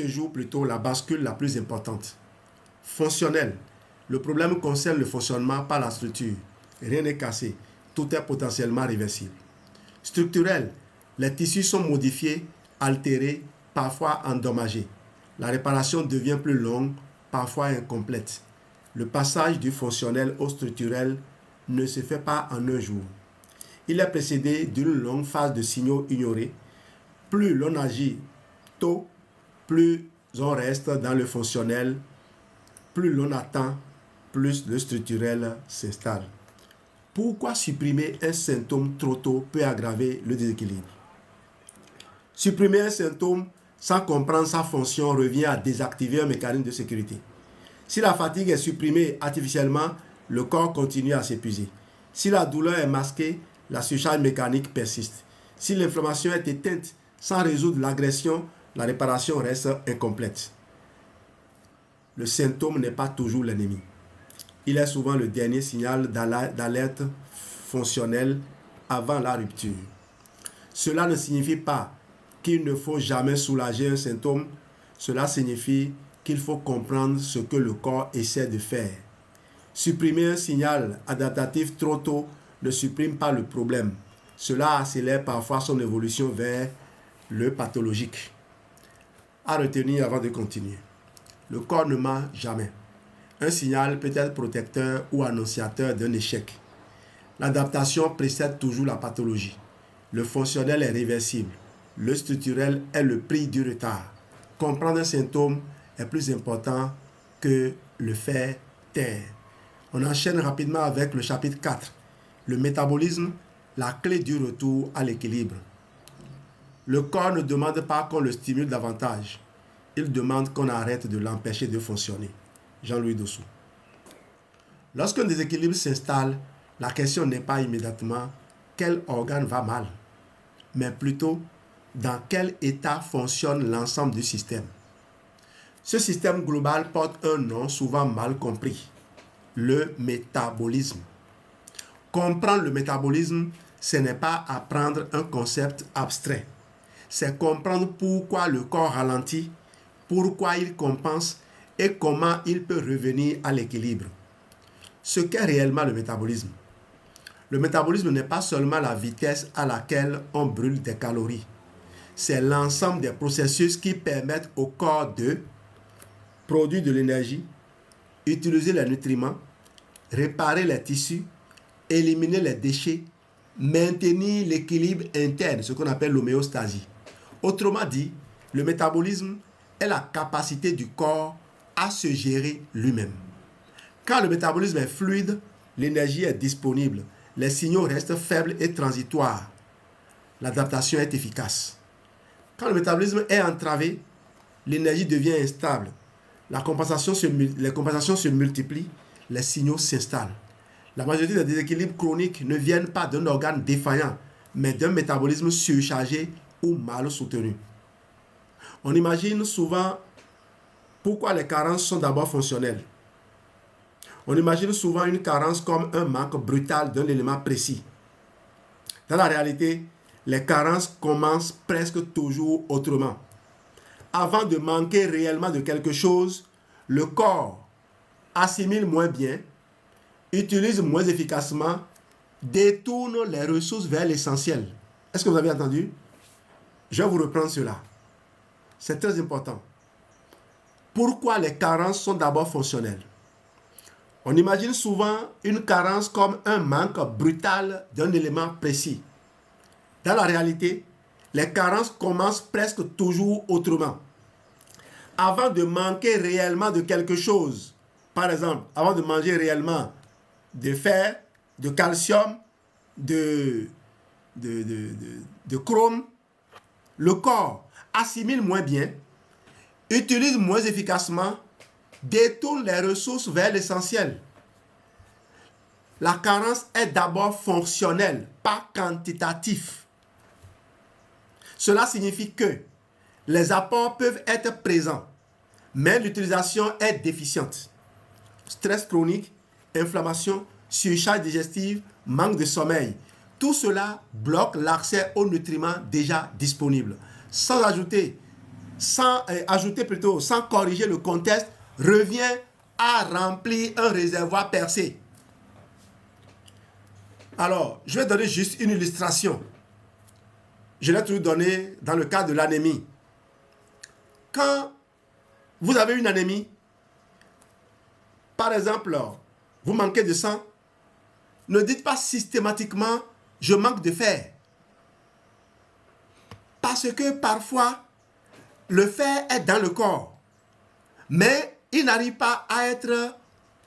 joue plutôt la bascule la plus importante. Fonctionnel. Le problème concerne le fonctionnement, pas la structure. Rien n'est cassé. Tout est potentiellement réversible. Structurel. Les tissus sont modifiés, altérés, parfois endommagés. La réparation devient plus longue, parfois incomplète. Le passage du fonctionnel au structurel ne se fait pas en un jour. Il est précédé d'une longue phase de signaux ignorés. Plus l'on agit tôt, plus on reste dans le fonctionnel, plus l'on attend, plus le structurel s'installe. Pourquoi supprimer un symptôme trop tôt peut aggraver le déséquilibre? Supprimer un symptôme sans comprendre sa fonction revient à désactiver un mécanisme de sécurité. Si la fatigue est supprimée artificiellement, le corps continue à s'épuiser. Si la douleur est masquée, la surcharge mécanique persiste. Si l'inflammation est éteinte sans résoudre l'agression, la réparation reste incomplète. Le symptôme n'est pas toujours l'ennemi. Il est souvent le dernier signal d'alerte fonctionnelle avant la rupture. Cela ne signifie pas qu'il ne faut jamais soulager un symptôme. Cela signifie qu'il faut comprendre ce que le corps essaie de faire. Supprimer un signal adaptatif trop tôt ne supprime pas le problème. Cela accélère parfois son évolution vers le pathologique. À retenir avant de continuer. Le corps ne ment jamais. Un signal peut être protecteur ou annonciateur d'un échec. L'adaptation précède toujours la pathologie. Le fonctionnel est réversible. Le structurel est le prix du retard. Comprendre un symptôme est plus important que le faire taire. On enchaîne rapidement avec le chapitre 4. Le métabolisme, la clé du retour à l'équilibre. Le corps ne demande pas qu'on le stimule davantage. Il demande qu'on arrête de l'empêcher de fonctionner. Jean-Louis Dossou. Lorsqu'un déséquilibre s'installe, la question n'est pas immédiatement quel organe va mal, mais plutôt dans quel état fonctionne l'ensemble du système. Ce système global porte un nom souvent mal compris, le métabolisme. Comprendre le métabolisme, ce n'est pas apprendre un concept abstrait. C'est comprendre pourquoi le corps ralentit, pourquoi il compense et comment il peut revenir à l'équilibre. Ce qu'est réellement le métabolisme. Le métabolisme n'est pas seulement la vitesse à laquelle on brûle des calories. C'est l'ensemble des processus qui permettent au corps de produire de l'énergie, utiliser les nutriments, réparer les tissus, éliminer les déchets, maintenir l'équilibre interne, ce qu'on appelle l'homéostasie. Autrement dit, le métabolisme est la capacité du corps à se gérer lui-même. Quand le métabolisme est fluide, l'énergie est disponible, les signaux restent faibles et transitoires. L'adaptation est efficace. Quand le métabolisme est entravé, l'énergie devient instable. Les compensations se multiplient, les signaux s'installent. La majorité des déséquilibres chroniques ne viennent pas d'un organe défaillant, mais d'un métabolisme surchargé ou mal soutenu. On imagine souvent pourquoi les carences sont d'abord fonctionnelles. On imagine souvent une carence comme un manque brutal d'un élément précis. Dans la réalité, les carences commencent presque toujours autrement. Avant de manquer réellement de quelque chose, le corps assimile moins bien, utilise moins efficacement, détourne les ressources vers l'essentiel. Est-ce que vous avez entendu? Je vais vous reprendre cela. C'est très important. Pourquoi les carences sont d'abord fonctionnelles? On imagine souvent une carence comme un manque brutal d'un élément précis. Dans la réalité, les carences commencent presque toujours autrement. Avant de manquer réellement de quelque chose, par exemple, avant de manger réellement de fer, de calcium, de chrome, le corps assimile moins bien, utilise moins efficacement, détourne les ressources vers l'essentiel. La carence est d'abord fonctionnelle, pas quantitative. Cela signifie que les apports peuvent être présents, mais l'utilisation est déficiente. Stress chronique, inflammation, surcharge digestive, manque de sommeil. Tout cela bloque l'accès aux nutriments déjà disponibles. Sans corriger le contexte, revient à remplir un réservoir percé. Alors, je vais donner juste une illustration. Je l'ai toujours donné dans le cas de l'anémie. Quand vous avez une anémie, par exemple, vous manquez de sang, ne dites pas systématiquement « je manque de fer ». Parce que parfois, le fer est dans le corps, mais il n'arrive pas à être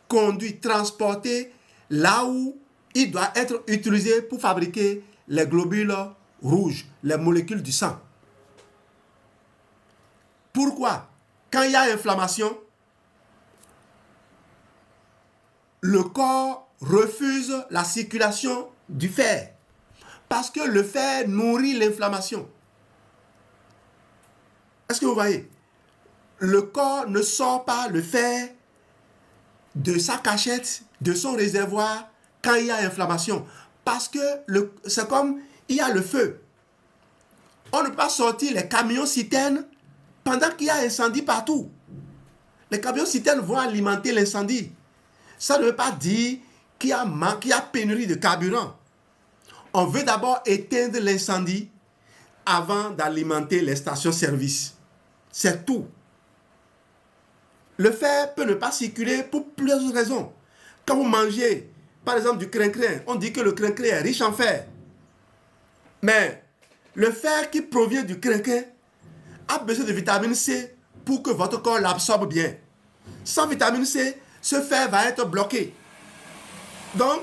conduit, transporté là où il doit être utilisé pour fabriquer les globules rouges, les molécules du sang. Pourquoi? Quand il y a inflammation, le corps refuse la circulation du fer parce que le fer nourrit l'inflammation. Est-ce que vous voyez? Le corps ne sort pas le fer de sa cachette, de son réservoir quand il y a inflammation. Parce que c'est comme il y a le feu. On ne peut pas sortir les camions citernes pendant qu'il y a incendie partout. Les camions citernes vont alimenter l'incendie. Ça ne veut pas dire qu'il y a pénurie de carburant. On veut d'abord éteindre l'incendie avant d'alimenter les stations-service. C'est tout. Le fer peut ne pas circuler pour plusieurs raisons. Quand vous mangez, par exemple, du crin-crin, on dit que le crin-crin est riche en fer. Mais le fer qui provient du crin-crin a besoin de vitamine C pour que votre corps l'absorbe bien. Sans vitamine C, ce fer va être bloqué. Donc,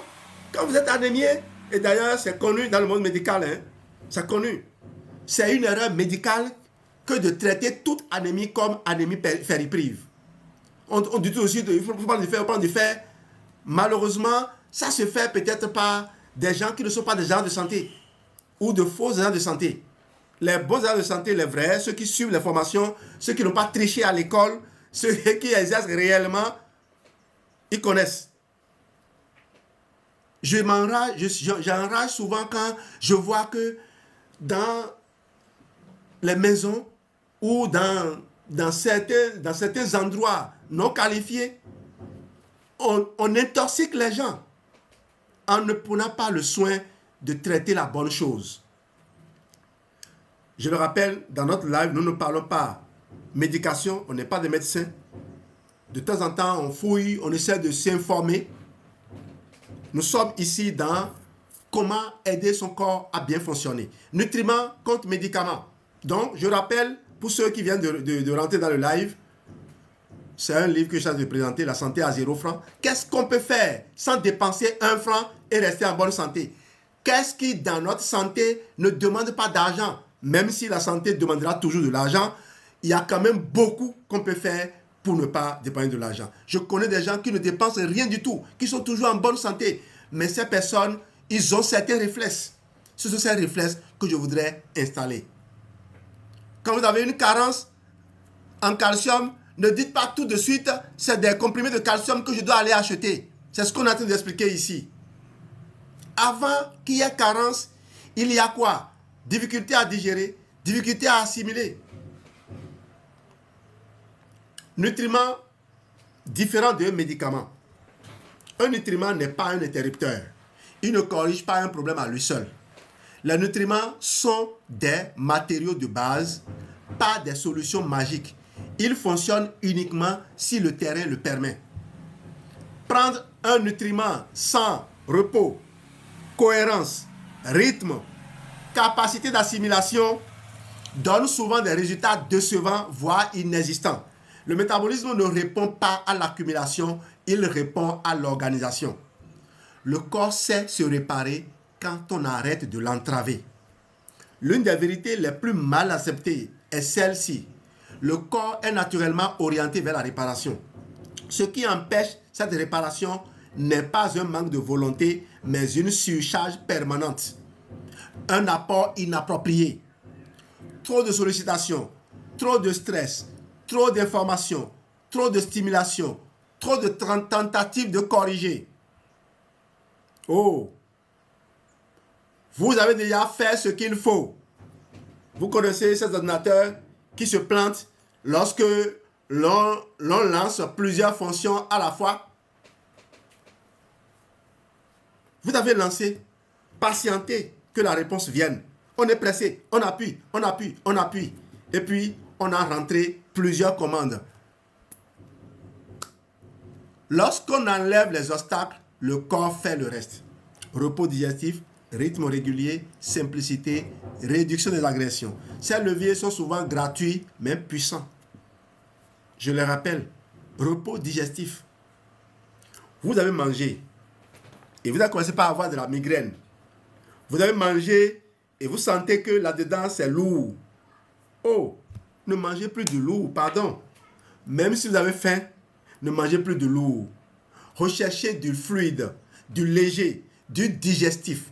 quand vous êtes anémié, et d'ailleurs c'est connu dans le monde médical, c'est connu, c'est une erreur médicale que de traiter toute anémie comme anémie ferriprive. On dit aussi il faut prendre du fer. Malheureusement, ça se fait peut-être par des gens qui ne sont pas des agents de santé ou de faux agents de santé. Les bons agents de santé, les vrais, ceux qui suivent les formations, ceux qui n'ont pas triché à l'école, ceux qui exercent réellement, ils connaissent. J'enrage souvent quand je vois que dans les maisons ou dans certains endroits non qualifiés, on intoxique les gens en ne prenant pas le soin de traiter la bonne chose. Je le rappelle, dans notre live, nous ne parlons pas médication, on n'est pas des médecins. De temps en temps, on fouille, on essaie de s'informer. Nous sommes ici dans comment aider son corps à bien fonctionner. Nutriments contre médicaments. Donc, je rappelle, pour ceux qui viennent de rentrer dans le live, c'est un livre que je suis de présenter, La santé à 0 francs. Qu'est-ce qu'on peut faire sans dépenser 1 franc et rester en bonne santé? Qu'est-ce qui, dans notre santé, ne demande pas d'argent? Même si la santé demandera toujours de l'argent, il y a quand même beaucoup qu'on peut faire pour ne pas dépenser de l'argent. Je connais des gens qui ne dépensent rien du tout, qui sont toujours en bonne santé. Mais ces personnes, ils ont certains réflexes. Ce sont ces réflexes que je voudrais installer. Quand vous avez une carence en calcium, ne dites pas tout de suite, c'est des comprimés de calcium que je dois aller acheter. C'est ce qu'on est en train d'expliquer ici. Avant qu'il y ait carence, il y a quoi? difficulté à digérer, difficulté à assimiler. Nutriments différents d'un médicament. Un nutriment n'est pas un interrupteur. Il ne corrige pas un problème à lui seul. Les nutriments sont des matériaux de base, pas des solutions magiques. Ils fonctionnent uniquement si le terrain le permet. Prendre un nutriment sans repos, cohérence, rythme, capacité d'assimilation donne souvent des résultats décevants, voire inexistants. Le métabolisme ne répond pas à l'accumulation, il répond à l'organisation. Le corps sait se réparer quand on arrête de l'entraver. L'une des vérités les plus mal acceptées est celle-ci. Le corps est naturellement orienté vers la réparation. Ce qui empêche cette réparation n'est pas un manque de volonté, mais une surcharge permanente. Un apport inapproprié. Trop de sollicitations, trop de stress, trop d'informations, trop de stimulation, trop de tentatives de corriger. Oh! Vous avez déjà fait ce qu'il faut. Vous connaissez ces ordinateurs qui se plantent lorsque l'on lance plusieurs fonctions à la fois. Vous avez lancé, patientez que la réponse vienne. On est pressé, on appuie, on appuie, on appuie. Et puis, on a rentré plusieurs commandes. Lorsqu'on enlève les obstacles, le corps fait le reste. Repos digestif, rythme régulier, simplicité, réduction des agressions. Ces leviers sont souvent gratuits, mais puissants. Je les rappelle, repos digestif. Vous avez mangé et vous avez commencé par avoir de la migraine. Vous avez mangé et vous sentez que là-dedans c'est lourd. Oh, ne mangez plus de lourd, pardon. Même si vous avez faim, ne mangez plus de lourd. Recherchez du fluide, du léger, du digestif.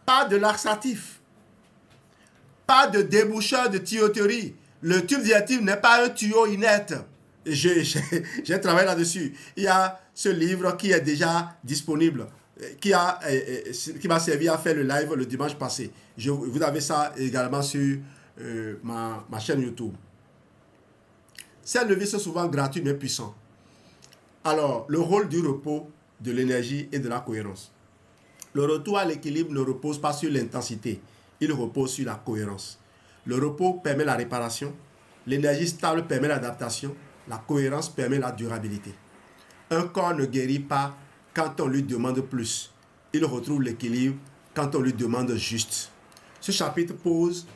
Pas de laxatif. Pas de déboucheur de tuyauterie. Le tube digestif n'est pas un tuyau inerte. J'ai travaillé là-dessus. Il y a ce livre qui est déjà disponible, qui m'a servi à faire le live le dimanche passé. Vous avez ça également sur ma chaîne YouTube. Ces leviers sont souvent gratuits mais puissants. Alors, le rôle du repos, de l'énergie et de la cohérence. Le retour à l'équilibre ne repose pas sur l'intensité, il repose sur la cohérence. Le repos permet la réparation, l'énergie stable permet l'adaptation, la cohérence permet la durabilité. Un corps ne guérit pas quand on lui demande plus. Il retrouve l'équilibre quand on lui demande juste. Ce chapitre pose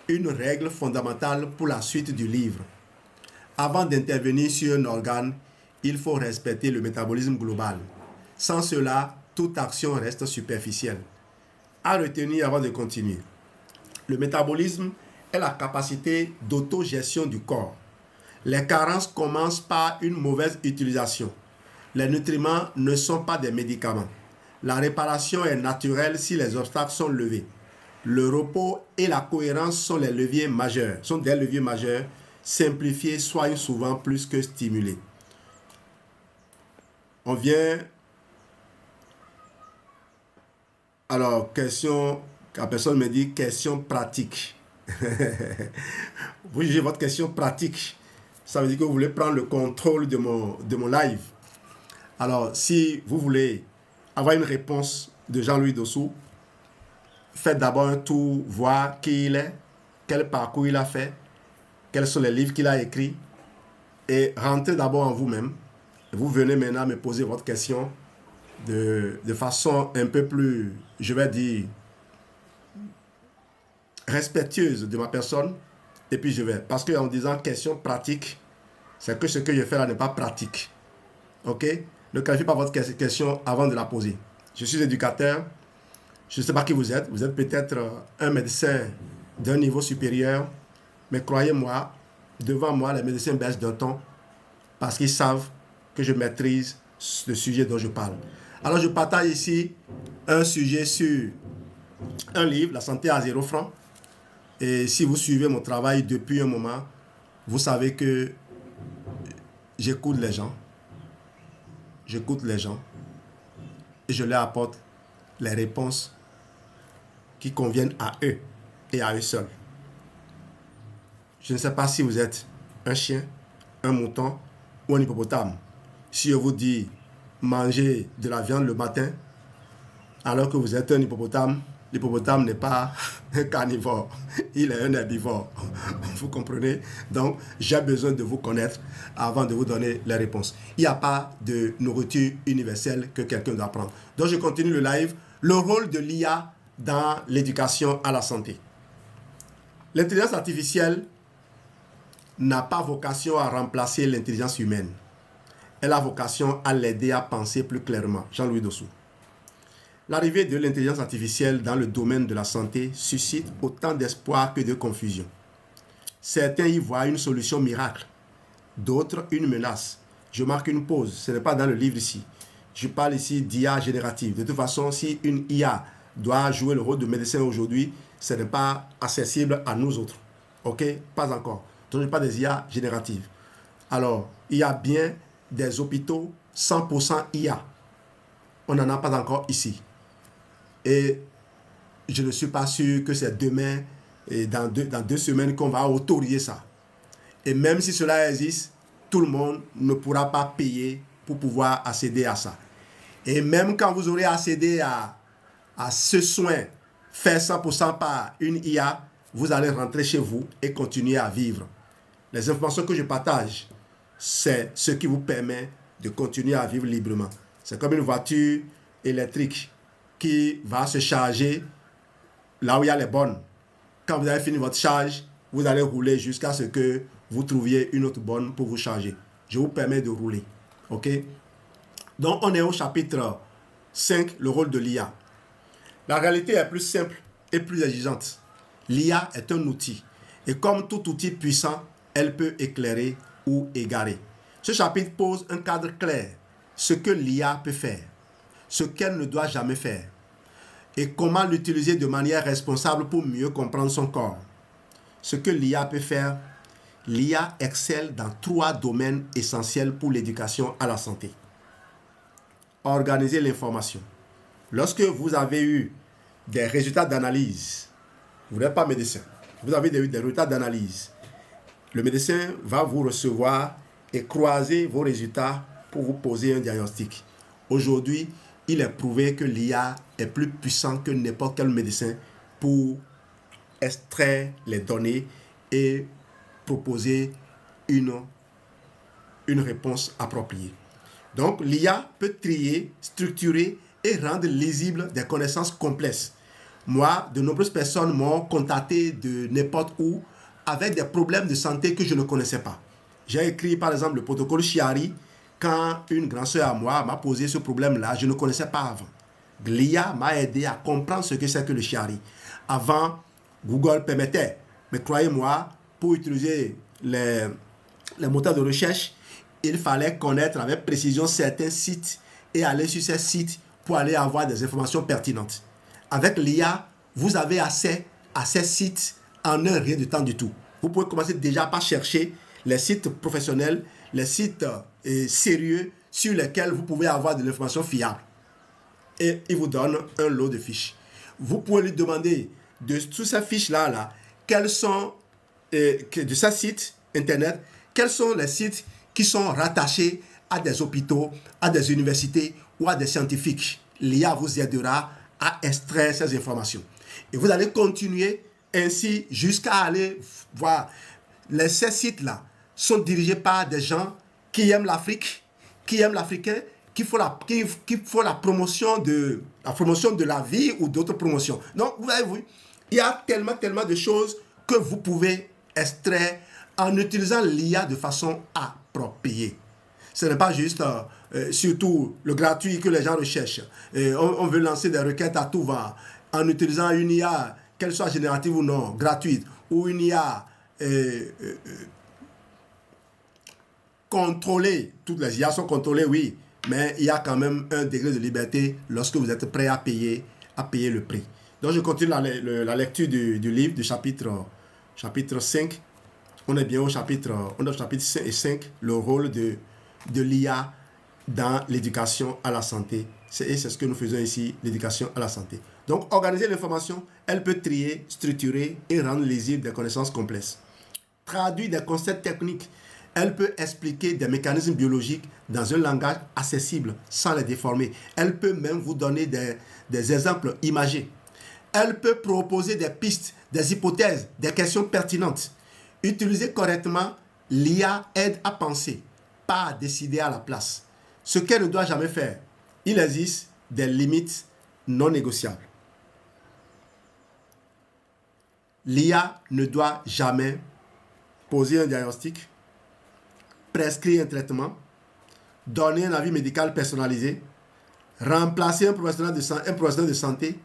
une règle fondamentale pour la suite du livre. Avant d'intervenir sur un organe, il faut respecter le métabolisme global. Sans cela, toute action reste superficielle. À retenir avant de continuer. Le métabolisme est la capacité d'autogestion du corps. Les carences commencent par une mauvaise utilisation. Les nutriments ne sont pas des médicaments. La réparation est naturelle si les obstacles sont levés. Le repos et la cohérence sont des leviers majeurs. Simplifier soigne souvent plus que stimuler. On vient. Alors, question. La personne me dit question pratique. Vous jugez votre question pratique. Ça veut dire que vous voulez prendre le contrôle de mon live. Alors, si vous voulez avoir une réponse de Jean-Louis Dossou, faites d'abord un tour, voir qui il est, quel parcours il a fait, quels sont les livres qu'il a écrits, et rentrez d'abord en vous-même. Vous venez maintenant me poser votre question de façon un peu plus, je vais dire, respectueuse de ma personne. Et puis je vais, parce qu'en disant question pratique, c'est que ce que je fais là n'est pas pratique. Ok? Ne qualifiez pas votre question avant de la poser. Je suis éducateur. Je ne sais pas qui vous êtes. Vous êtes peut-être un médecin d'un niveau supérieur. Mais croyez-moi, devant moi, les médecins baissent d'un ton parce qu'ils savent que je maîtrise le sujet dont je parle. Alors, je partage ici un sujet sur un livre, La santé à 0 francs. Et si vous suivez mon travail depuis un moment, vous savez que j'écoute les gens. J'écoute les gens et je leur apporte les réponses qui conviennent à eux. et à eux seuls. Je ne sais pas si vous êtes un chien, un mouton ou un hippopotame. Si je vous dis manger de la viande le matin, alors que vous êtes un hippopotame, l'hippopotame n'est pas un carnivore, il est un herbivore. Vous comprenez? Donc, j'ai besoin de vous connaître avant de vous donner les réponses. Il n'y a pas de nourriture universelle que quelqu'un doit prendre. Donc, je continue le live. Le rôle de l'IA dans l'éducation à la santé. L'intelligence artificielle n'a pas vocation à remplacer l'intelligence humaine. Elle a vocation à l'aider à penser plus clairement. Jean-Louis Dossou. L'arrivée de l'intelligence artificielle dans le domaine de la santé suscite autant d'espoir que de confusion. Certains y voient une solution miracle, d'autres une menace. Je marque une pause, ce n'est pas dans le livre ici. Je parle ici d'IA générative. De toute façon, si une IA doit jouer le rôle de médecin aujourd'hui, ce n'est pas accessible à nous autres. Ok? Pas encore. Donc, je parle des IA génératives. Alors, il y a bien des hôpitaux 100% IA. On n'en a pas encore ici. Et je ne suis pas sûr que c'est demain et dans deux semaines qu'on va autoriser ça. Et même si cela existe, tout le monde ne pourra pas payer pour pouvoir accéder à ça. Et même quand vous aurez accédé à ce soin fait 100% par une IA, vous allez rentrer chez vous et continuer à vivre. Les informations que je partage, c'est ce qui vous permet de continuer à vivre librement. C'est comme une voiture électrique qui va se charger là où il y a les bornes. Quand vous avez fini votre charge, vous allez rouler jusqu'à ce que vous trouviez une autre borne pour vous charger. Je vous permets de rouler. OK? Donc, on est au chapitre 5, le rôle de l'IA. La réalité est plus simple et plus exigeante. L'IA est un outil. Et comme tout outil puissant, elle peut éclairer ou égarer. Ce chapitre pose un cadre clair. Ce que l'IA peut faire, ce qu'elle ne doit jamais faire, et comment l'utiliser de manière responsable pour mieux comprendre son corps. Ce que l'IA peut faire, l'IA excelle dans 3 domaines essentiels pour l'éducation à la santé. Organiser l'information. Lorsque vous avez eu des résultats d'analyse, vous n'êtes pas médecin, vous avez eu des résultats d'analyse, le médecin va vous recevoir et croiser vos résultats pour vous poser un diagnostic. Aujourd'hui, il est prouvé que l'IA est plus puissant que n'importe quel médecin pour extraire les données et proposer une réponse appropriée. Donc, l'IA peut trier, structurer et rendre lisibles des connaissances complexes. Moi, de nombreuses personnes m'ont contacté de n'importe où avec des problèmes de santé que je ne connaissais pas. J'ai écrit par exemple le protocole Chiari quand une grande sœur à moi m'a posé ce problème-là, je ne connaissais pas avant. L'IA m'a aidé à comprendre ce que c'est que le Chiari. Avant, Google permettait, mais croyez-moi, pour utiliser les moteurs de recherche, il fallait connaître avec précision certains sites et aller sur ces sites pour aller avoir des informations pertinentes. Avec l'IA, vous avez accès à ces sites en un rien de temps du tout. Vous pouvez commencer déjà par chercher les sites professionnels, les sites sérieux sur lesquels vous pouvez avoir de l'information fiable. Et il vous donne un lot de fiches. Vous pouvez lui demander de toutes ces fiches-là, quels sont, de ces sites internet, quels sont les sites qui sont rattachés à des hôpitaux, à des universités ou à des scientifiques. L'IA vous aidera à extraire ces informations. Et vous allez continuer ainsi jusqu'à aller voir. Ces sites-là sont dirigés par des gens qui aiment l'Afrique, qui aiment l'Africain, qui font la promotion de la vie ou d'autres promotions. Donc, vous avez vu, il y a tellement de choses que vous pouvez extraire en utilisant l'IA de façon appropriée. Ce n'est pas juste, surtout le gratuit que les gens recherchent. On veut lancer des requêtes à tout va en utilisant une IA, qu'elle soit générative ou non, gratuite, ou une IA contrôlée. Toutes les IA sont contrôlées, oui, mais il y a quand même un degré de liberté lorsque vous êtes prêt à payer le prix. Donc, je continue la lecture du livre, du chapitre 5. On est bien au chapitre 5, le rôle de l'IA dans l'éducation à la santé. C'est ce que nous faisons ici, l'éducation à la santé. Donc, organiser l'information, elle peut trier, structurer et rendre lisible des connaissances complexes. Traduire des concepts techniques, elle peut expliquer des mécanismes biologiques dans un langage accessible sans les déformer. Elle peut même vous donner des exemples imagés. Elle peut proposer des pistes, des hypothèses, des questions pertinentes. Utiliser correctement, l'IA aide à penser, pas à décider à la place. Ce qu'elle ne doit jamais faire. Il existe des limites non négociables. L'IA ne doit jamais poser un diagnostic, prescrire un traitement, donner un avis médical personnalisé, remplacer un professionnel de santé,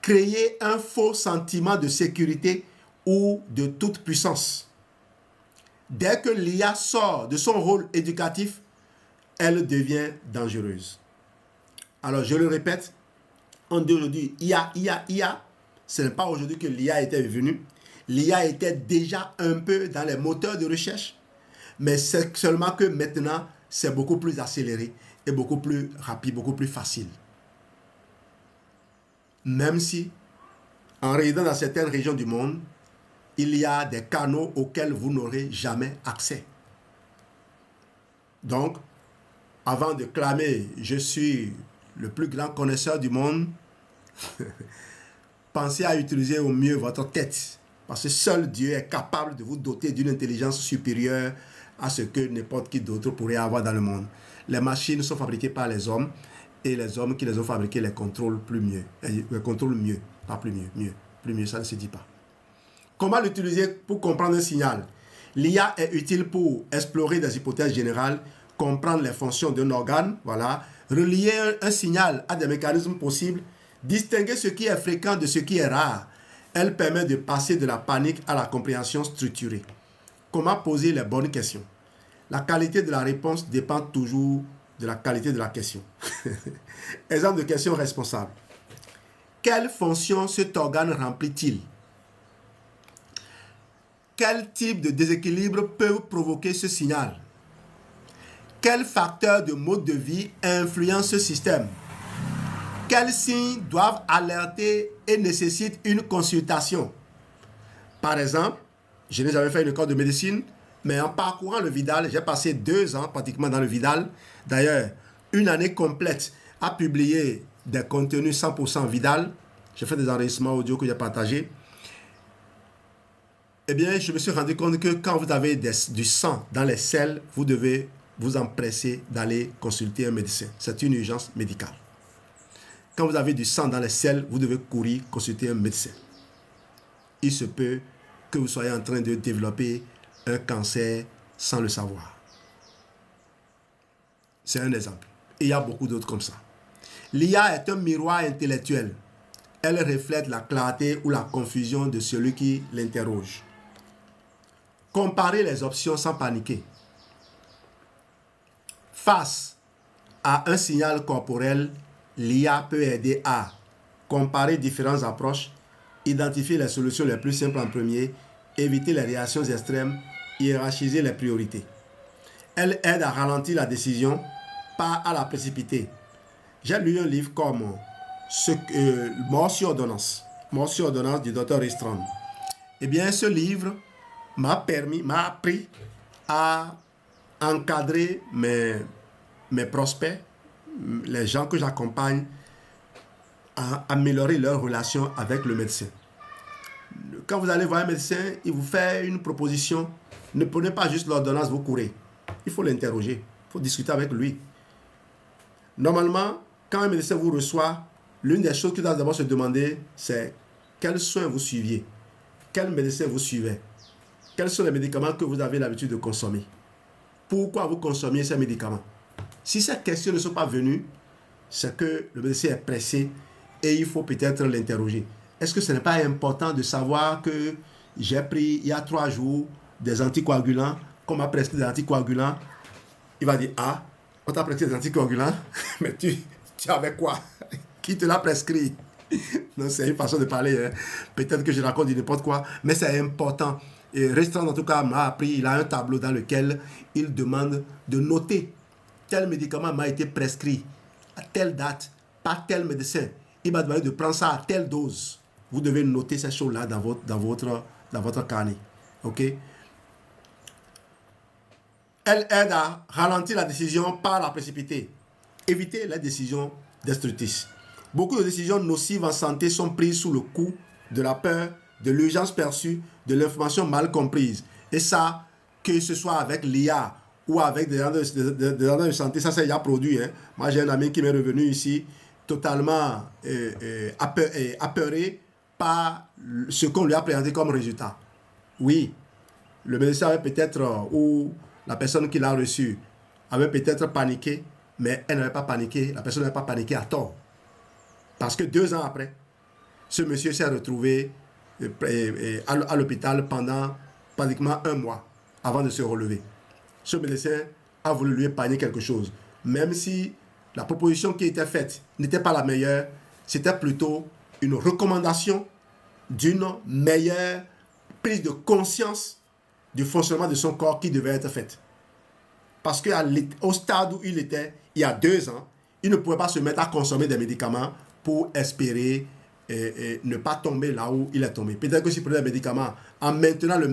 créer un faux sentiment de sécurité ou de toute puissance. Dès que l'IA sort de son rôle éducatif, elle devient dangereuse. Alors, je le répète, on dit aujourd'hui IA. Ce n'est pas aujourd'hui que l'IA était venue. L'IA était déjà un peu dans les moteurs de recherche, mais c'est seulement que maintenant, c'est beaucoup plus accéléré et beaucoup plus rapide, beaucoup plus facile. Même si, en résidant dans certaines régions du monde, il y a des canaux auxquels vous n'aurez jamais accès. Donc, avant de clamer « Je suis le plus grand connaisseur du monde », pensez à utiliser au mieux votre tête. Parce que seul Dieu est capable de vous doter d'une intelligence supérieure à ce que n'importe qui d'autre pourrait avoir dans le monde. Les machines sont fabriquées par les hommes et les hommes qui les ont fabriquées les contrôlent mieux, pas plus mieux, ça ne se dit pas. Comment l'utiliser pour comprendre un signal? L'IA est utile pour explorer des hypothèses générales, comprendre les fonctions d'un organe, relier un signal à des mécanismes possibles, distinguer ce qui est fréquent de ce qui est rare. Elle permet de passer de la panique à la compréhension structurée. Comment poser les bonnes questions? La qualité de la réponse dépend toujours de la qualité de la question. Exemple de question responsable. Quelle fonction cet organe remplit-il? Quel type de déséquilibre peut provoquer ce signal? Quels facteurs de mode de vie influencent ce système? Quels signes doivent alerter et nécessitent une consultation? Par exemple, je n'ai jamais fait une école de médecine, mais en parcourant le Vidal, j'ai passé 2 ans pratiquement dans le Vidal. D'ailleurs, une année complète à publier des contenus 100% Vidal. J'ai fait des enregistrements audio que j'ai partagés. Eh bien, je me suis rendu compte que quand vous avez du sang dans les selles, vous devez vous empresser d'aller consulter un médecin. C'est une urgence médicale. Quand vous avez du sang dans les selles, vous devez courir consulter un médecin. Il se peut que vous soyez en train de développer un cancer sans le savoir. C'est un exemple. Et il y a beaucoup d'autres comme ça. L'IA est un miroir intellectuel. Elle reflète la clarté ou la confusion de celui qui l'interroge. Comparez les options sans paniquer. Face à un signal corporel, l'IA peut aider à comparer différentes approches, identifier les solutions les plus simples en premier, éviter les réactions extrêmes, hiérarchiser les priorités. Elle aide à ralentir la décision, pas à la précipiter. J'ai lu un livre comme Mort sur ordonnance du Dr. Ristram. Eh bien, ce livre m'a appris à encadrer mes prospects, les gens que j'accompagne, à améliorer leur relation avec le médecin. Quand vous allez voir un médecin, il vous fait une proposition. Ne prenez pas juste l'ordonnance, vous courez. Il faut l'interroger, il faut discuter avec lui. Normalement, quand un médecin vous reçoit, l'une des choses qu'il doit d'abord se demander, c'est quels soins vous suiviez, quel médecin vous suivez, quels sont les médicaments que vous avez l'habitude de consommer, pourquoi vous consommiez ces médicaments. Si ces questions ne sont pas venues, c'est que le médecin est pressé et il faut peut-être l'interroger. Est-ce que ce n'est pas important de savoir que j'ai pris il y a 3 jours des anticoagulants, qu'on m'a prescrit des anticoagulants? Il va dire, ah, on t'a prescrit des anticoagulants, mais tu avais quoi? Qui te l'a prescrit? Non, c'est une façon de parler. Hein. Peut-être que je raconte du n'importe quoi, mais c'est important. Et Restaurant, en tout cas, m'a appris, il a un tableau dans lequel il demande de noter tel médicament m'a été prescrit à telle date par tel médecin. il va demander de prendre ça à telle dose. Vous devez noter ces choses-là dans votre carnet. OK? Elle aide à ralentir la décision par la précipité. Évitez les décisions destructrices. Beaucoup de décisions nocives en santé sont prises sous le coup de la peur, de l'urgence perçue, de l'information mal comprise. Et ça, que ce soit avec l'IA ou avec des gens de santé, ça s'est déjà produit. Hein. Moi, j'ai un ami qui m'est revenu ici totalement apeuré par ce qu'on lui a présenté comme résultat. Oui, le médecin avait peut-être, ou la personne qui l'a reçu, avait peut-être paniqué, mais elle n'avait pas paniqué, la personne n'avait pas paniqué à tort. Parce que 2 ans après, ce monsieur s'est retrouvé à l'hôpital pendant pratiquement 1 mois avant de se relever. Ce médecin a voulu lui épargner quelque chose. Même si la proposition qui était faite n'était pas la meilleure, c'était plutôt une recommandation d'une meilleure prise de conscience du fonctionnement de son corps qui devait être faite. Parce qu'au stade où il était, il y a 2 ans, il ne pouvait pas se mettre à consommer des médicaments pour espérer ne pas tomber là où il est tombé. Peut-être que s'il prenait des médicaments en maintenant le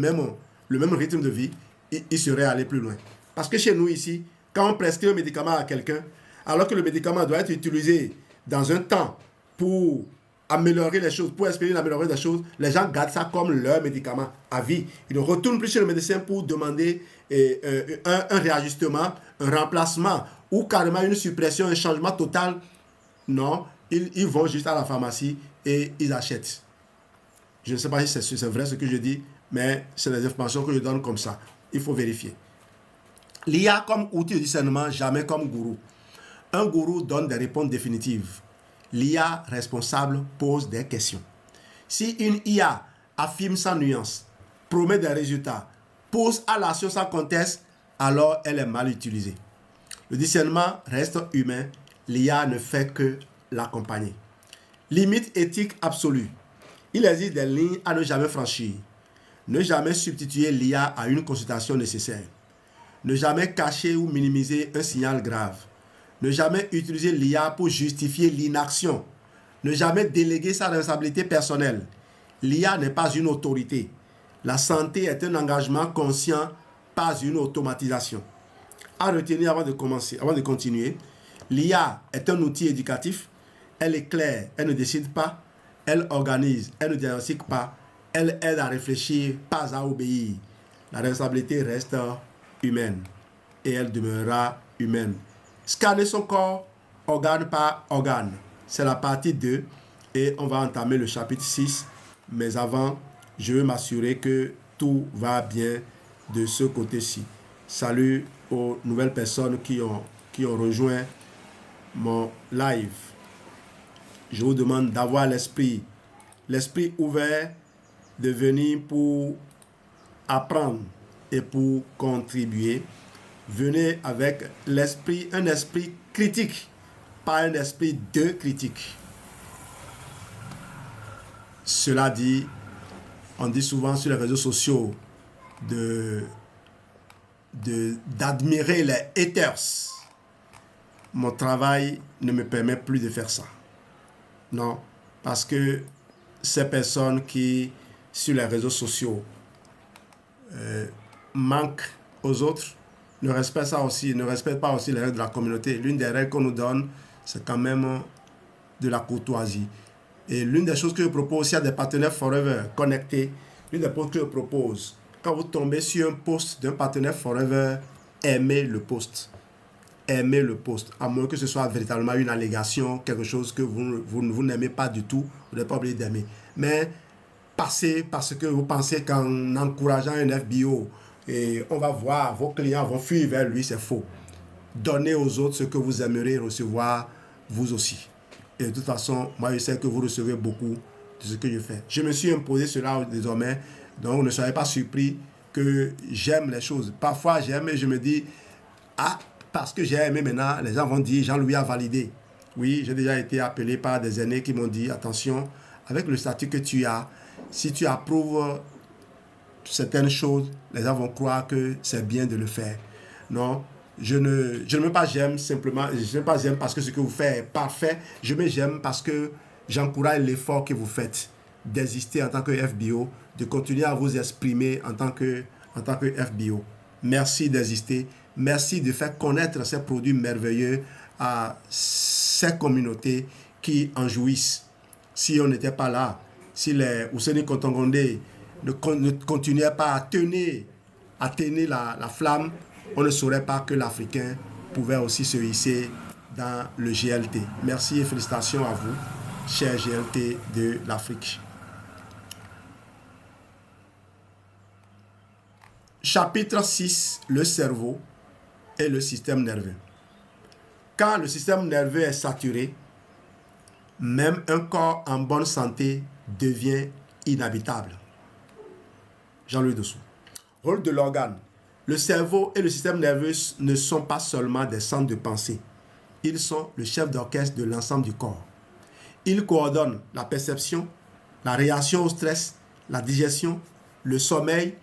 même rythme de vie, il serait allé plus loin. Parce que chez nous ici, quand on prescrit un médicament à quelqu'un, alors que le médicament doit être utilisé dans un temps pour améliorer les choses, pour espérer améliorer les choses, les gens gardent ça comme leur médicament à vie. Ils ne retournent plus chez le médecin pour demander un réajustement, un remplacement ou carrément une suppression, un changement total. Non, ils vont juste à la pharmacie et ils achètent. Je ne sais pas si c'est vrai ce que je dis, mais c'est des informations que je donne comme ça. Il faut vérifier. L'IA comme outil de discernement, jamais comme gourou. Un gourou donne des réponses définitives. L'IA responsable pose des questions. Si une IA affirme sans nuance, promet des résultats, pousse à l'action sans conteste, alors elle est mal utilisée. Le discernement reste humain, l'IA ne fait que l'accompagner. Limite éthique absolue. Il existe des lignes à ne jamais franchir. Ne jamais substituer l'IA à une consultation nécessaire. Ne jamais cacher ou minimiser un signal grave. Ne jamais utiliser l'IA pour justifier l'inaction. Ne jamais déléguer sa responsabilité personnelle. L'IA n'est pas une autorité. La santé est un engagement conscient, pas une automatisation. À retenir avant de continuer, l'IA est un outil éducatif. Elle éclaire, elle ne décide pas. Elle organise, elle ne diagnostique pas. Elle aide à réfléchir, pas à obéir. La responsabilité reste humaine et elle demeurera humaine. Scanner son corps, organe par organe. C'est la partie 2 et on va entamer le chapitre 6. Mais avant, je veux m'assurer que tout va bien de ce côté-ci. Salut aux nouvelles personnes qui ont rejoint mon live. Je vous demande d'avoir l'esprit ouvert, de venir pour apprendre et pour contribuer. Venez avec un esprit critique, pas un esprit de critique. Cela dit, on dit souvent sur les réseaux sociaux d'admirer les haters. Mon travail ne me permet plus de faire ça. Non, parce que ces personnes qui, sur les réseaux sociaux, manquent aux autres, ne respectent pas aussi les règles de la communauté. L'une des règles qu'on nous donne, c'est quand même de la courtoisie. Et l'une des choses que je propose aussi à des partenaires Forever connectés, l'une des choses que je propose, quand vous tombez sur un post d'un partenaire Forever, aimez le post. Aimez le post, à moins que ce soit véritablement une allégation, quelque chose que vous n'aimez pas du tout, vous n'êtes pas obligé d'aimer. Mais passez parce que vous pensez qu'en encourageant un FBO, et on va voir, vos clients vont fuir vers lui, c'est faux. Donnez aux autres ce que vous aimeriez recevoir vous aussi. Et de toute façon, moi je sais que vous recevez beaucoup de ce que je fais. Je me suis imposé cela désormais, donc ne soyez pas surpris que j'aime les choses. Parfois j'aime et je me dis, parce que j'ai aimé maintenant, les gens vont dire, Jean-Louis a validé. Oui, j'ai déjà été appelé par des aînés qui m'ont dit, attention, avec le statut que tu as, si tu approuves certaines choses, les gens vont croire que c'est bien de le faire. Non, je ne me pas j'aime simplement, je ne pas j'aime parce que ce que vous faites est parfait, je me j'aime parce que j'encourage l'effort que vous faites d'exister en tant que FBO, de continuer à vous exprimer en tant que FBO. Merci d'exister. Merci de faire connaître ces produits merveilleux à ces communautés qui en jouissent. Si on n'était pas là, si les Ouseni Kontongondé ne continuaient pas à tenir la flamme, on ne saurait pas que l'Africain pouvait aussi se hisser dans le GLT. Merci et félicitations à vous, chers GLT de l'Afrique. Chapitre 6, le cerveau et le système nerveux. Quand le système nerveux est saturé, même un corps en bonne santé devient inhabitable. Jean-Louis Dessous. Rôle de l'organe. Le cerveau et le système nerveux ne sont pas seulement des centres de pensée. Ils sont le chef d'orchestre de l'ensemble du corps. Ils coordonnent la perception, la réaction au stress, la digestion, le sommeil,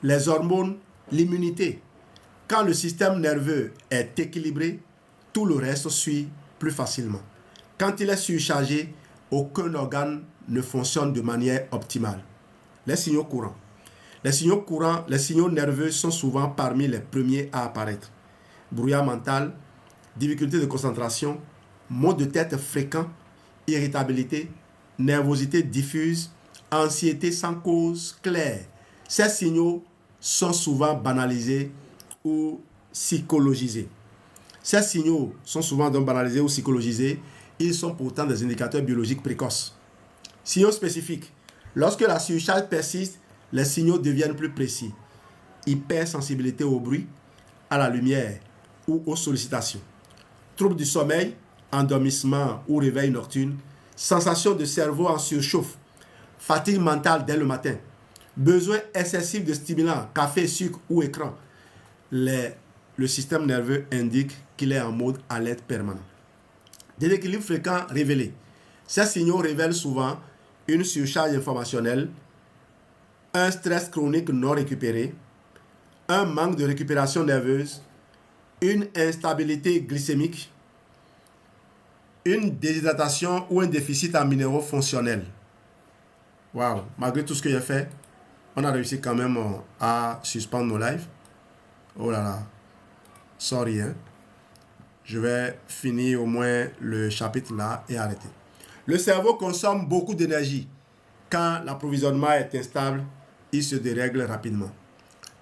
les hormones, l'immunité. Quand le système nerveux est équilibré, tout le reste suit plus facilement. Quand il est surchargé, aucun organe ne fonctionne de manière optimale. Les signaux courants. Les signaux nerveux sont souvent parmi les premiers à apparaître. Brouillard mental, difficulté de concentration, maux de tête fréquents, irritabilité, nervosité diffuse, anxiété sans cause claire. Ces signaux sont souvent banalisés ou psychologisés. Ces signaux sont souvent donc banalisés ou psychologisés. Ils sont pourtant des indicateurs biologiques précoces. Signaux spécifiques. Lorsque la surcharge persiste, les signaux deviennent plus précis. Hypersensibilité au bruit, à la lumière ou aux sollicitations. Troubles du sommeil, endormissement ou réveil nocturne. Sensation de cerveau en surchauffe. Fatigue mentale dès le matin. Besoin excessif de stimulants, café, sucre ou écran. Le système nerveux indique qu'il est en mode alerte permanent. Déséquilibre fréquent révélé. Ces signaux révèlent souvent une surcharge informationnelle, un stress chronique non récupéré, un manque de récupération nerveuse, une instabilité glycémique, une déshydratation ou un déficit en minéraux fonctionnels. Waouh, malgré tout ce que j'ai fait, on a réussi quand même à suspendre nos lives. Oh là là, sorry, hein. Je vais finir au moins le chapitre là et arrêter. Le cerveau consomme beaucoup d'énergie. Quand l'approvisionnement est instable, il se dérègle rapidement.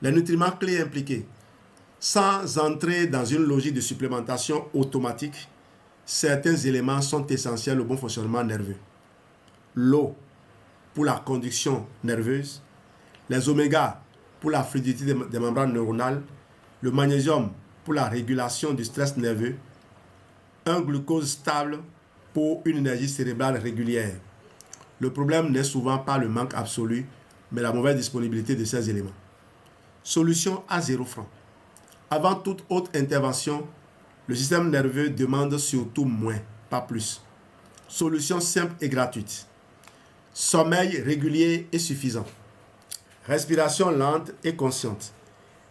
Les nutriments clés impliqués. Sans entrer dans une logique de supplémentation automatique, certains éléments sont essentiels au bon fonctionnement nerveux. L'eau pour la conduction nerveuse, les oméga pour la fluidité des membranes neuronales, le magnésium pour la régulation du stress nerveux, un glucose stable pour une énergie cérébrale régulière. Le problème n'est souvent pas le manque absolu, mais la mauvaise disponibilité de ces éléments. Solution à 0 francs. Avant toute autre intervention, le système nerveux demande surtout moins, pas plus. Solution simple et gratuite. Sommeil régulier et suffisant. Respiration lente et consciente.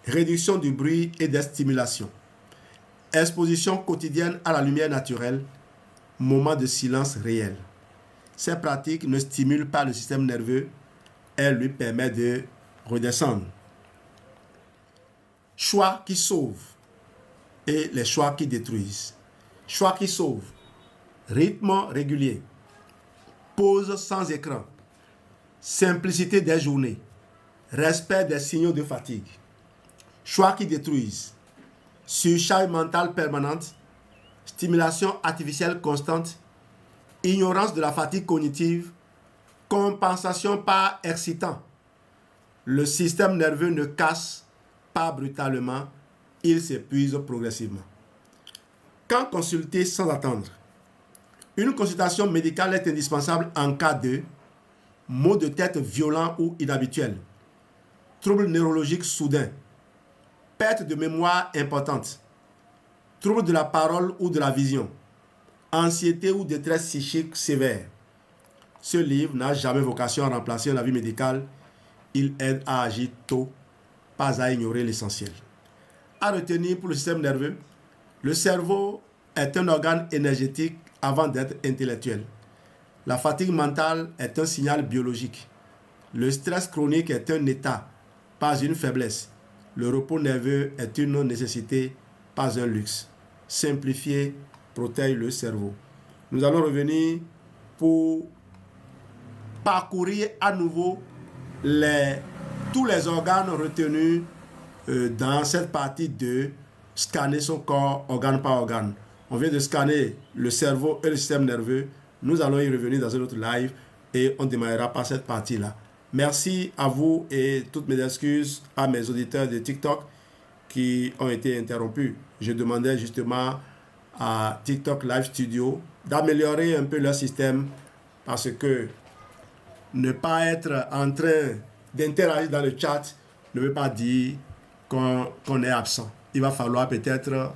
Réduction du bruit et des stimulations. Exposition quotidienne à la lumière naturelle. Moment de silence réel. Ces pratiques ne stimulent pas le système nerveux, elles lui permettent de redescendre. Choix qui sauvent et les choix qui détruisent. Choix qui sauvent. Rythme régulier. Pause sans écran. Simplicité des journées. Respect des signaux de fatigue. Choix qui détruisent. Surcharge mentale permanente. Stimulation artificielle constante. Ignorance de la fatigue cognitive. Compensation par excitant. Le système nerveux ne casse pas brutalement, il s'épuise progressivement. Quand consulter sans attendre? Une consultation médicale est indispensable en cas de maux de tête violents ou inhabituels, troubles neurologiques soudains, perte de mémoire importante, troubles de la parole ou de la vision, anxiété ou détresse psychique sévère. Ce livre n'a jamais vocation à remplacer un avis médical. Il aide à agir tôt, pas à ignorer l'essentiel. À retenir pour le système nerveux, le cerveau est un organe énergétique avant d'être intellectuel. La fatigue mentale est un signal biologique. Le stress chronique est un état, pas une faiblesse. Le repos nerveux est une nécessité, pas un luxe. Simplifier protège le cerveau. Nous allons revenir pour parcourir à nouveau tous les organes retenus dans cette partie de scanner son corps organe par organe. On vient de scanner le cerveau et le système nerveux. Nous allons y revenir dans un autre live et on démarrera par cette partie-là. Merci à vous et toutes mes excuses à mes auditeurs de TikTok qui ont été interrompus. Je demandais justement à TikTok Live Studio d'améliorer un peu leur système parce que ne pas être en train d'interagir dans le chat ne veut pas dire qu'on est absent. Il va falloir peut-être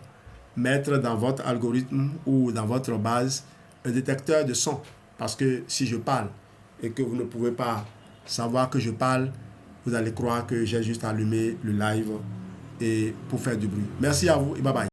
mettre dans votre algorithme ou dans votre base un détecteur de son. Parce que si je parle et que vous ne pouvez pas savoir que je parle, vous allez croire que j'ai juste allumé le live et pour faire du bruit. Merci à vous et bye bye.